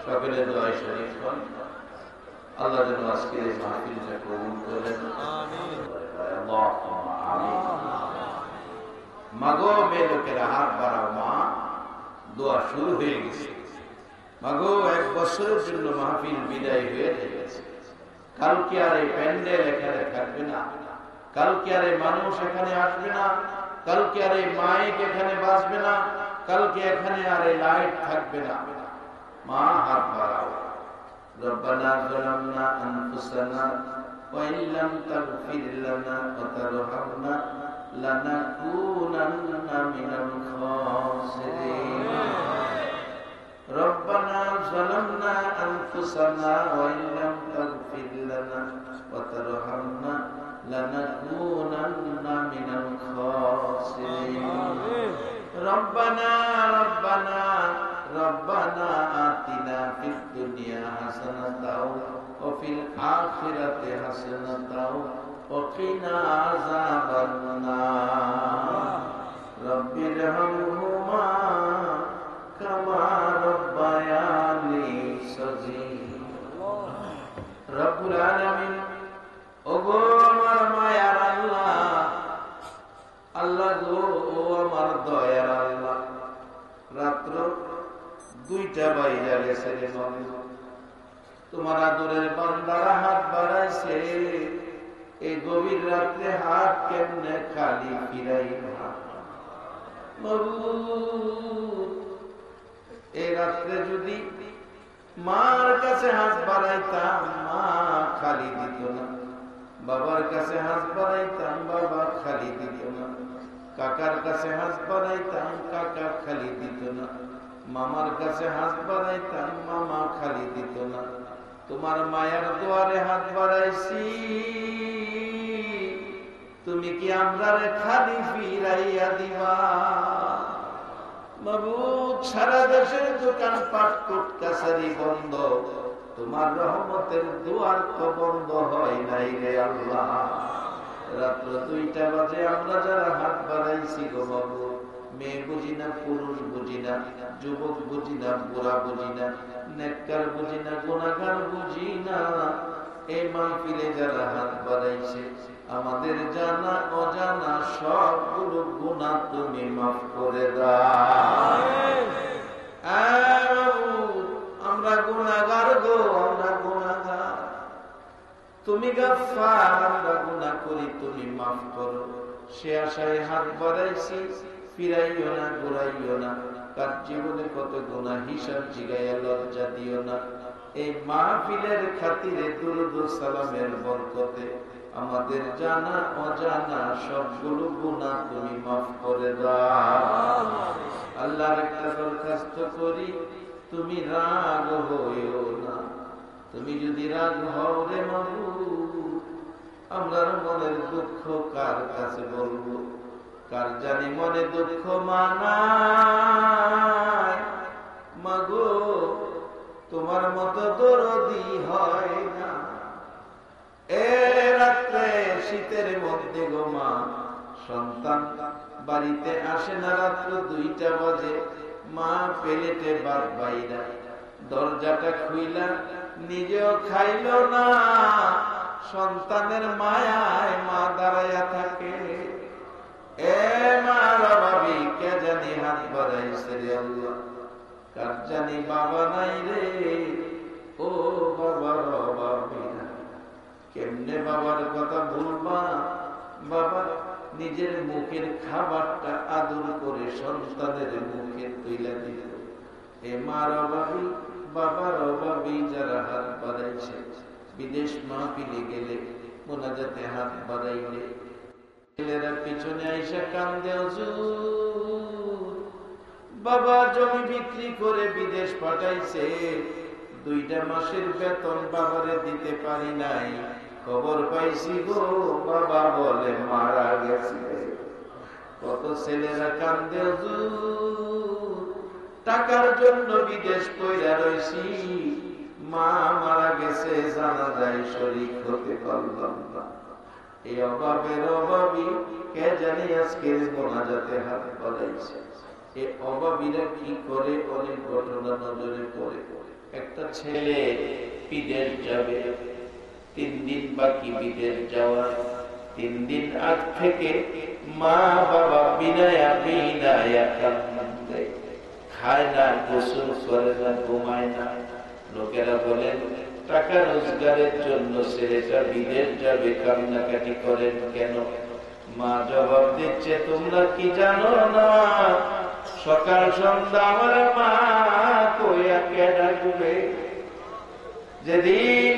সকলে দোয়ায় শরীক হন। আল্লাহ যেন আজকে এই মাহফিলটা কবুল করেন। মাগো মেয়ে লোকেরা হাত বাড়াও, মা দোয়া শুরু হয়ে গেছে। মাগো 1 বছরের জন্য মাহফিল বিদায় হয়ে গেছে। কালকে আর এই প্যান্ডেল এখানে থাকবে না, কালকে আর এই মানুষ এখানে আসবে না, কালকে আর এই মাইক এখানে বাজবে না, কালকে এখানে আর এই লাইট থাকবে না। মা হাত বাড়াও। রব্বানা যালামনা আনফুসানা ওয়া ইল্লাম তাগফির লানা ওয়া তারহামনা লানাকুনান্না মিনাল খাসিরিন। রব্বানা যালামনা আনফুসানা ওয়া ইল্লাম তাগফির লানা ওয়া তারহামনা লানাকুনান্না মিনাল খাসিরিন। রব্বানা রব্বানা রব্বানা আতিনা ফিদ দুনিয়া হাসানাতাও ওয়া ফিল আখিরাতি হাসানাতাও ওয়া কিনা আযাবান নার। রব্বিরহামহুমা কামা রাব্বায়ানি সগীরা। রব্বুল আলামিন, ওগো আমার মায়ার আল্লাহ, আল্লাহ গো, ও আমার দয়ার আল্লাহ, রাত্র 2টা বাজে গেছে রে নবী, তোমার আদরের বান্দারা হাত বাড়াইছে। এই গভীর রাত্রে হাত কেমনে খালি ফিরাই না মাবুদ। এই রাত্রে যদি মার কাছে হাত বাড়াইতাম, মা খালি দিত না। বাবার কাছে হাত বাড়াইতাম, বাবা খালি দিত না। কাকার কাছে হাত বাড়াইতাম, কাকা খালি দিত না। মামার কাছে হাত বাড়াইতাম, মামা খালি দিত না। তোমার মায়ের দুয়ারে হাত বাড়াইছি, তুমি কি আমরারে খালি ফিরাইয়া দিবা মাবুদ? সারা দেশের দোকান পাট কোট কাছারি বন্ধ, তোমার রহমতের দুয়ার তো বন্ধ হয় নাই রে আল্লাহ। রাত্র 2টা বাজে আমরা যারা হাত বাড়াইছি গো বাবু, মেয়ে বুঝি না, পুরুষ বুঝি না, যুবক বুঝি না, বুড়া বুঝি না, নেককার বুঝি না, গুনাহগার বুঝি না, এই মাহফিলে যারা হাত বাড়াইছে, আমাদের জানা অজানা সবগুলো গুনাহ তুমি মাফ করে দাও। আমরা গুনাহগার গো, আমরা গুনাহগার, তুমি গাফফার, আমরা গুনাহ করি, তুমি মাফ করো। সে আশায় হাত বাড়াইছি, ফিরাইও না, ঘুরাইও না। কার জীবনে কত গুনাহ হিসাব জিগাইয়া লজ্জা দিও না। এই মাহফিলের খাতিরে দুরূদ ও সালামের বরকতে আমাদের জানা অজানা সবগুলো গুনাহ তুমি মাফ করে দাও। আল্লাহর একটা দরখাস্ত করি, তুমি রাগ হইও না। তুমি যদি রাগ হও রে মাবুদ, আমরা মনের দুঃখ কার কাছে বলবো? কার জানি মনে দুঃখ মানায় মাগো, তোমার মতো দরদি হয় না। এ রাত্রে শীতের মধ্যে গো মা, সন্তান বাড়িতে আসে না, রাত্র 2টা বাজে, মা প্লেটে ভাত বাইরা, দরজাটা খুইলা নিজেও খাইল না, সন্তানের মায়ায় মা দাঁড়াইয়া থাকে। এ মা রবাবি, কে জানি হাত বাড়াইছে রে আল্লাহ, কার জানি বাবা নাই রে। ও বাবা রবাবি, কেমনে বাবার কথা ভুলবা? বাবা নিজের মুখের খাবারটা আদর করে সন্তানের মুখে তুইলা দিল। এ মা রবাবি, বাবা রবাবি যারা হাত বাড়াইছে, বিদেশ মাহফিলে গেলে, মোনাজাতে হাত বাড়াইলে, ছেলেরা পিছনে আইসা কান্দে, হুজুর বাবা জমি বিক্রি করে বিদেশ পাঠাইছে, 2টা মাসের বেতন বাবারে দিতে পারি নাই, খবর পাইছি গো বাবা বলে মারা গেছে। কত ছেলেরা কান্দে, হুজুর টাকার জন্য বিদেশ কইরা রইছি, মা মারা গেছে, জানাজায় শরীক হতে পারলাম না। এই অভাবের অভাবী কে জানি আজকে মোনাজাতে হাত বাড়াইছে। এই অভাবীরা কি করে? অনেক ঘটনা নজরে পড়ে। একটা ছেলে বিদেশ যাবে, 3 দিন বাকি বিদেশ যাওয়া। 3 দিন আগ থেকে মা বাবা বিনায়া বিনায়া কান্দে, খায় না, গোসল করে না, ঘুমায় না। লোকেরা বলেন টাকা রোজগারের জন্য ছেলেটা বিদেশ যাবে, কান্নাকাটি করেন কেন? মা জবাব দিচ্ছে, তোমরা কি জানো না সকাল সন্ধ্যা আমার মা কইয়া কে ডাকবে? যেদিন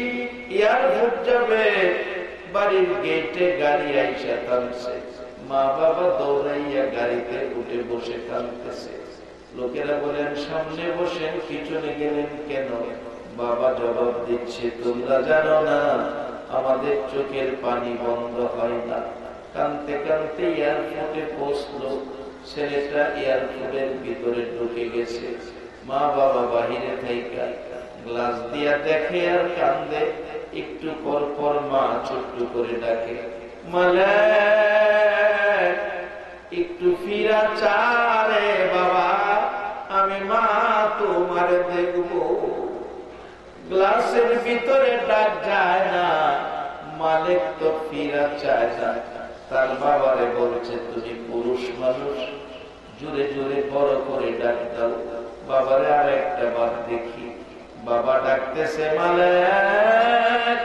এয়ারপোর্ট যাবে বাড়ির গেটে গাড়ি আইসা থামছে, মা বাবা দৌড়াইয়া গাড়িতে উঠে বসে কাঁদতেছে। লোকেরা বলেন সামনে বসেন, পিছনে গেলেন কেন? বাবা জবাব দিচ্ছে, তোমরা জানো না আমাদের চোখের পানি বন্ধ হয় না। কাঁদতে কাঁদতে এয়ারপোর্টে পৌঁছলো, ছেলেটা এয়ারপোর্টের ভিতরে ঢুকে গেছে। মা বাবা বাহিরে থাইকা গ্লাস দিয়া দেখে আর কান্দে। একটু পর পর মা ছোট্ট করে ডাকে, মালিক একটু ফিরা চারে বাবা, আমি মা তোমার দেখবো। গ্লাসের ভিতরে ডাক যায় না, মালিক তো ফিরা চায় না। তার বাবারে বলছে, তুমি পুরুষ মানুষ, জোরে জোরে বড় করে ডাক দাও, বাবারে আর একটা বার দেখি। বাবা ডাকতেছে, মালিক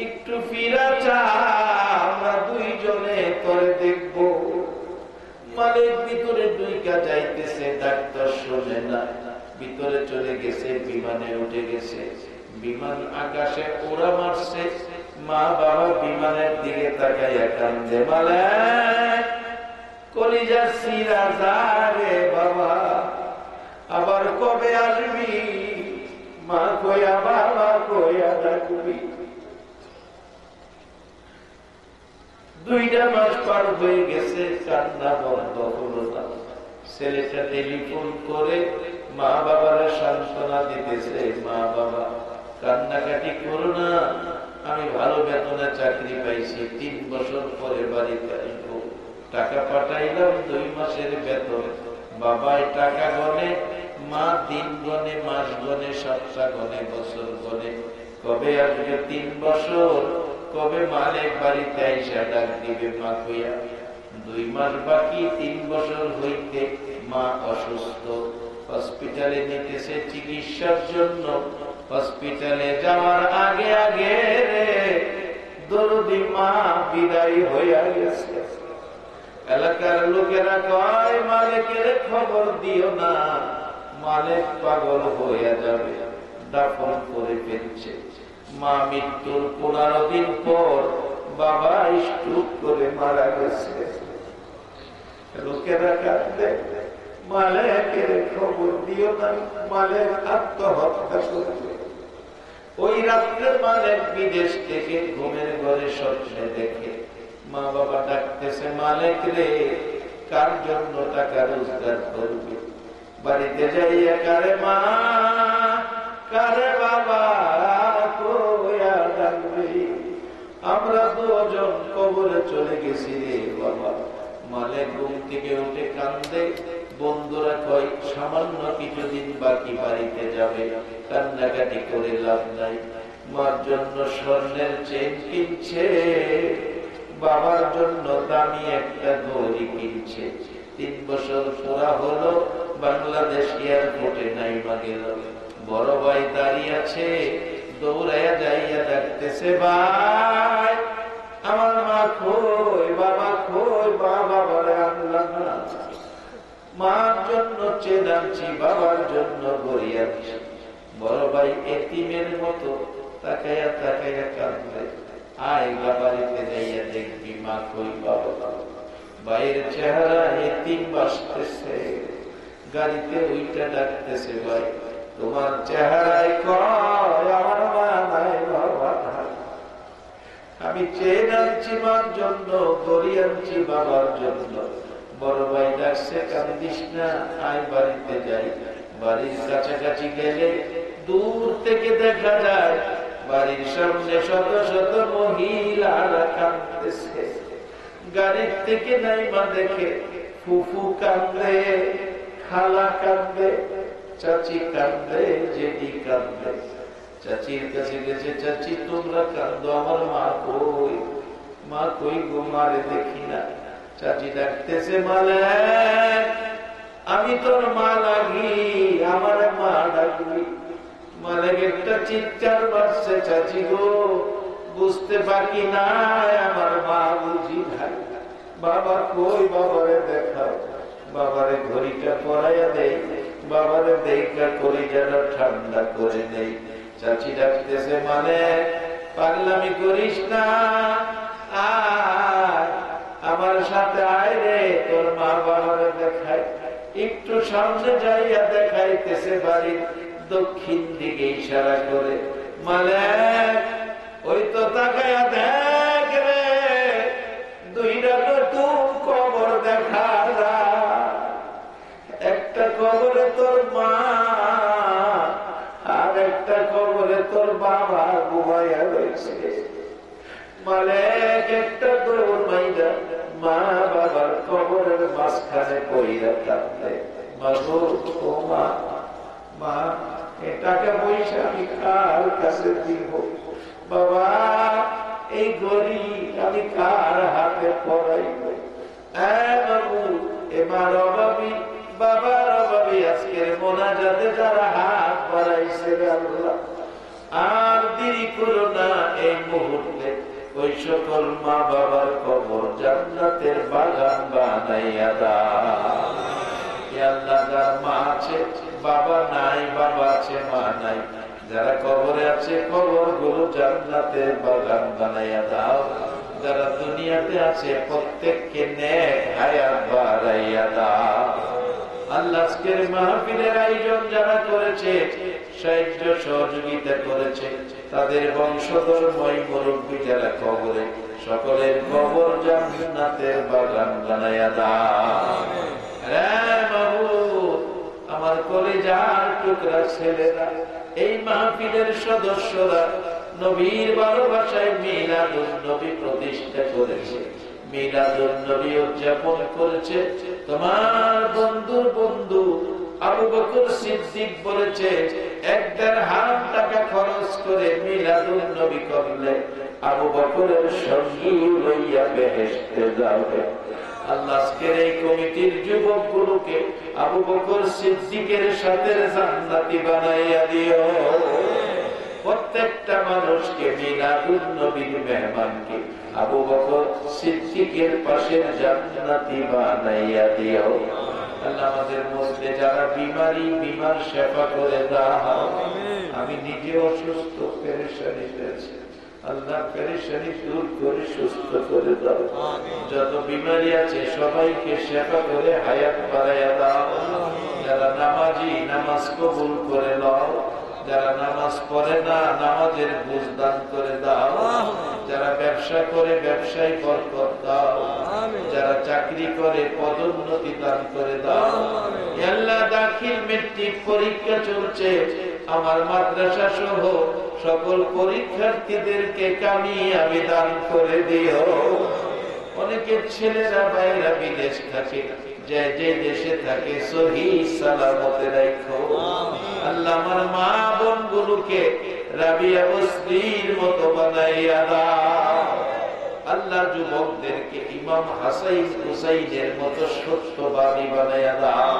একটু ফিরা চা, আমরা দুইজনে তোরে দেখবো। মালিক ভিতরে ঢুইকা যাইতেছে, ডাক্তার শোনে না, ভিতরে চলে গেছে, বিমানে উঠে গেছে। বিমান আকাশে ওড়া মারছে, মা বাবা বিমানের দিকে তাকাইয়া কান্দে, মালিক কলিজা সিরা যারে বাবা, আবার কবে আসবি? মা কইয়া বাবা কইয়া ডাকবি। 2টা মাস পার হয়ে গেছে, কান্না বন্ধ হলো না। ছেলেটা টেলিফোন করে মা বাবারা সান্ত্বনা দিতেছে, মা বাবা কান্নাকাটি করো না, আমি ভালো বেতনে চাকরি পাইছি, 3 বছর পরে বাড়িতে আসবো। টাকা পাঠাইলাম 2 মাসের বেতন। বাবাই টাকা গনে, মা দিন গনে, মাস গনে, সপ্তাহ গনে, বছর গনে। কবে আসবে 3 বছর? কবে মালিক বাড়িতে আইসা ডাক দিবে মা কইয়া? 2 মাস বাকি, 3 বছর হইতে মা অসুস্থ, হসপিটালে নিতেছে চিকিৎসার জন্য। হসপিটালে যাওয়ার আগে আগে দরদি মা বিদায় হইয়া গেছে। এলাকার লোকেরা কয়, মালিকের খবর দিও না, মালিক পাগল হইয়া যাবে, দাফন করে ফেলছে। মা মৃত্যুর 15 দিন পর বাবা স্ট্রোক করে মারা গেছে। লোকেরা কাঁদে, মালিকের খবর দিও না, মালিক আত্মহত্যা করবে। ওই রাত্রে মালিক বিদেশ থেকে ঘুমের ঘরে স্বপ্নে দেখে মা বাবা ডাকতেছে, মালিক রে কার জন্য টাকা রোজগার করবে? বাড়িতে যাইয়া কারে মা, কারে বাবা কইয়া ডাকবে? আমরা 2জন কবরে চলে গেছি রে বাবা। মালিক ঘুম থেকে উঠে কান্দে। বন্ধুরা কয়, সামান্য কিছুদিন বাকি বাড়িতে যাবে, কান্নাকাটি করে লাভ নাই। মার জন্য স্বর্ণের চেন কিনছে, বাবার জন্য দামি একটা ঘড়ি কিনছে। 3 বছর পুরা হলো, বাংলাদেশ এয়ারপোর্টে নাইমা গেল। বড় ভাই দাঁড়িয়ে আছে, দৌড়াইয়া যাইয়া ডাকতেছে, ভাই আমার মা কই, বাবা কই? বাবা বলে আনলাম না। মার জন্য চেন আনছি, বাবার জন্য ঘড়ি আনছি। বড় ভাই এতিমের মতো তাকাইয়া তাকাইয়া কাঁদবে। আয় বাড়িতে যাইয়া দেখবি মা কই, বাবা। ভাইয়ের চেহারা এতিম বাসতেছে। গাড়িতে ওইটা ডাকতেছে, ভাই তোমার চেহারায় কয় আমার মা নাই বাবা। আমি চেন আনছি মার জন্য, ঘড়ি আনছি বাবার জন্য। বড় ভাই ডাকছে, কান্দিস না, আয় বাড়িতে যাই। বাড়ির কাছাকাছি গেলে দূর থেকে দেখা যায় বাড়ির সামনে শত শত মহিলারা কাঁদতেছে। গাড়ির থেকে নাইমা দেখে ফুফু কান্দে, খালা কান্দে, চাচি কাঁদে, জেঠি কাঁদে। চাচির কাছে গেছে, চাচি তোমরা কাঁদো, আমার মা কই? মা কই গো, মারে দেখি না। চাচি ডাকতেছে, মালিক আমি তোর মা লাগি, আমার মা ডাকবি। মালিক একটা চিৎকার মারছে, চাচি গো বুঝতে পারি না আমার মা বুঝি ভাই। বাবা কই? বাবারে দেখাও। বাবারে ঘড়িটা পরাইয়া দেই, বাবারে দেখা কলিজাটা ঠান্ডা করে নেই। চাচি ডাকতেছে, মানে পাগলামি করিস না, আয় আমার সাথে আয় রে, তোর মা বাবারে দেখাই। একটু সামনে যাইয়া দেখাইতেছে বাড়ির দক্ষিণ দিকে ইশারা করে, মানে ওই তো তাকায়া দেখ রে, দুইটা নতুন কবর দেখা যায়। একটা কবরে তোর মা, আর একটা কবরে তোর বাবা ঘুমাইয়া রয়েছে। মালিক একটা দৌড় মাইরা মা বাবার কবরের মাঝখানে কইরা কাঁদে, মাগো ও মা, মা এটাকে পয়সা আমি কার কাছে দিব? বাবা এই ঘড়ি আমি কার হাতে পরাইব? বাবু এবার অভাবী, বাবার অভাবী আজকের মোনাজাতে যারা হাত বাড়াইছে আল্লাহ, আর দেরি করো না, এই মুহূর্তে ওই সকল মা বাবার কবর জান্নাতের বাগান বানাইয়া দাও। আল্লাহ যার মা আছে বাবা নাই, বাবা আছে মা নাই, যারা কবরে আছে কবর গুলো জান্নাতের বাগান বানাইয়া দাও। যারা দুনিয়াতে আছে প্রত্যেককে নেক হায়াত বাড়াইয়া দাও। আল্লাহ আজকের মাহফিলের আয়োজন যারা করেছে, সাহায্য সহযোগিতা করেছে, তাদের বংশধরময় মুরব্বী যারা কবরে, সকলের কবর জান্নাতের বাগান বানাইয়া দাও। আমার কলিজার টুকরা ছেলেরা, এই মাহফিলের সদস্যরা নবীর ভালোবাসায় মিলাদুন নবী প্রতিষ্ঠা করেছে, মিলাদুন নবী উদযাপন করেছে। তোমার বন্ধুর বন্ধু আবু বকর সিদ্দিক বলেছে, 1.5 টাকা খরচ করে মিলাদুন নবী করলে আবু বকরের সঙ্গী লইয়া বেহেশতে যাবে। আল্লাহ আজকের এই কমিটির যুবকগুলোকে আবু বকর সিদ্দিকের সাথে জান্নাতি বানাইয়া দিও। প্রত্যেকটা মানুষকে মিলাদুন নবীর মেহমানকে আবু বকর সিদ্দিকের পাশে জান্নাতি বানাইয়া দিও। আল্লাহ আমাদের মধ্যে যারা বিমার সেবা করে দাও। আমি নিজে অসুস্থ, পেরেশানিতে আছি, আল্লাহ পেরেশানি দূর করে সুস্থ করে দাও। যত বিমারি আছে সবাইকে সেবা করে হায়াত বাড়াইয়া দাও। যারা নামাজি নামাজ কবুল করে নাও, যারা নামাজ পড়ে না নামাজের বুঝ দান করে দাও। যারা ব্যবসা করে ব্যবসায় বরকত দাও, যারা চাকরি করে পদোন্নতি দান করে দাও। আল্লাহ দাখিল মেট্রিক পরীক্ষা চলছে, আমার মাদ্রাসা সহ সকল পরীক্ষার্থীদেরকে কামিয়াবি দান করে দিও। অনেকের ছেলেরা বাইরা বিদেশ থাকে, যে যে দেশে থাকে সহি সালামতে রাখো। আল্লাহ আমার মা বোন গুলোকে রাবিয়া বস্তির মতো বানাইয়া দাও। আল্লাহ যুবকদেরকে ইমাম হাসাইন হুসাইনের মতো সত্যবাদী বানাইয়া দাও।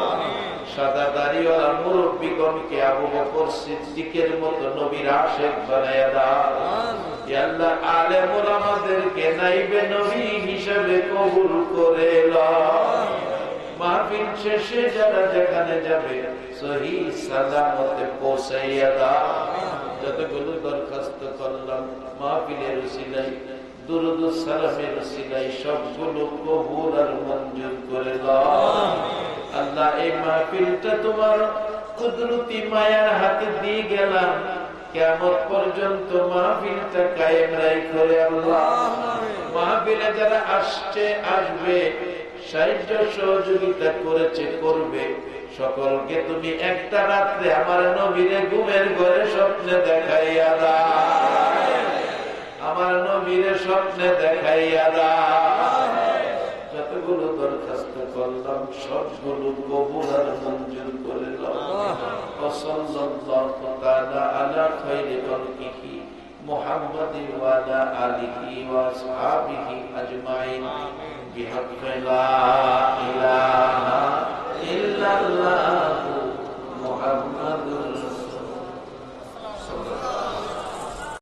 সাদা দাড়িওয়ালা মুরব্বীগণকে আবু বকর সিদ্দিকের মতো নবীর আশিক বানাইয়া দাও। আল্লাহ আলেম ওলামাদেরকে নাইবে নবী হিসেবে কবুল করে নাও। মাহফিল শেষে যারা যেখানে যাবে সহি সালামতে পৌঁছাইয়া দাও। যতগুলো দরখাস্ত করলাম মাহফিলের উসিলায়, দুরুদ ও সালামের উসিলায় সবগুলো কবুল আর মঞ্জুর করে দাও। আল্লাহ এই মাহফিলটা তোমার কুদরতি মায়ার হাতে দিয়ে গেলাম, কিয়ামত পর্যন্ত মাহফিলটা কায়েম রাখো আল্লাহ। মাহফিলে যারা আসছে আসবে, সাহায্য সহযোগিতা করেছে করবে, সকলকে তুমি একটা রাত্রে আমার নবীরে ঘুমের ঘরে স্বপ্নে দেখাইয়া দাও। আমার নবীরে স্বপ্নে দেখাইয়া দাও। যতগুলো দরখাস্ত করলাম সবগুলো কবুল আর মঞ্জুর করে দাও। সাল্লাল্লাহু তাআলা আলা খায়রি খালকিহি মুহাম্মাদিন ওয়া আলা আলিহি ওয়া আসহাবিহি আজমাইন বিহাক্কি লা ইলাহা ইল্লাল্লাহু মুহাম্মাদুর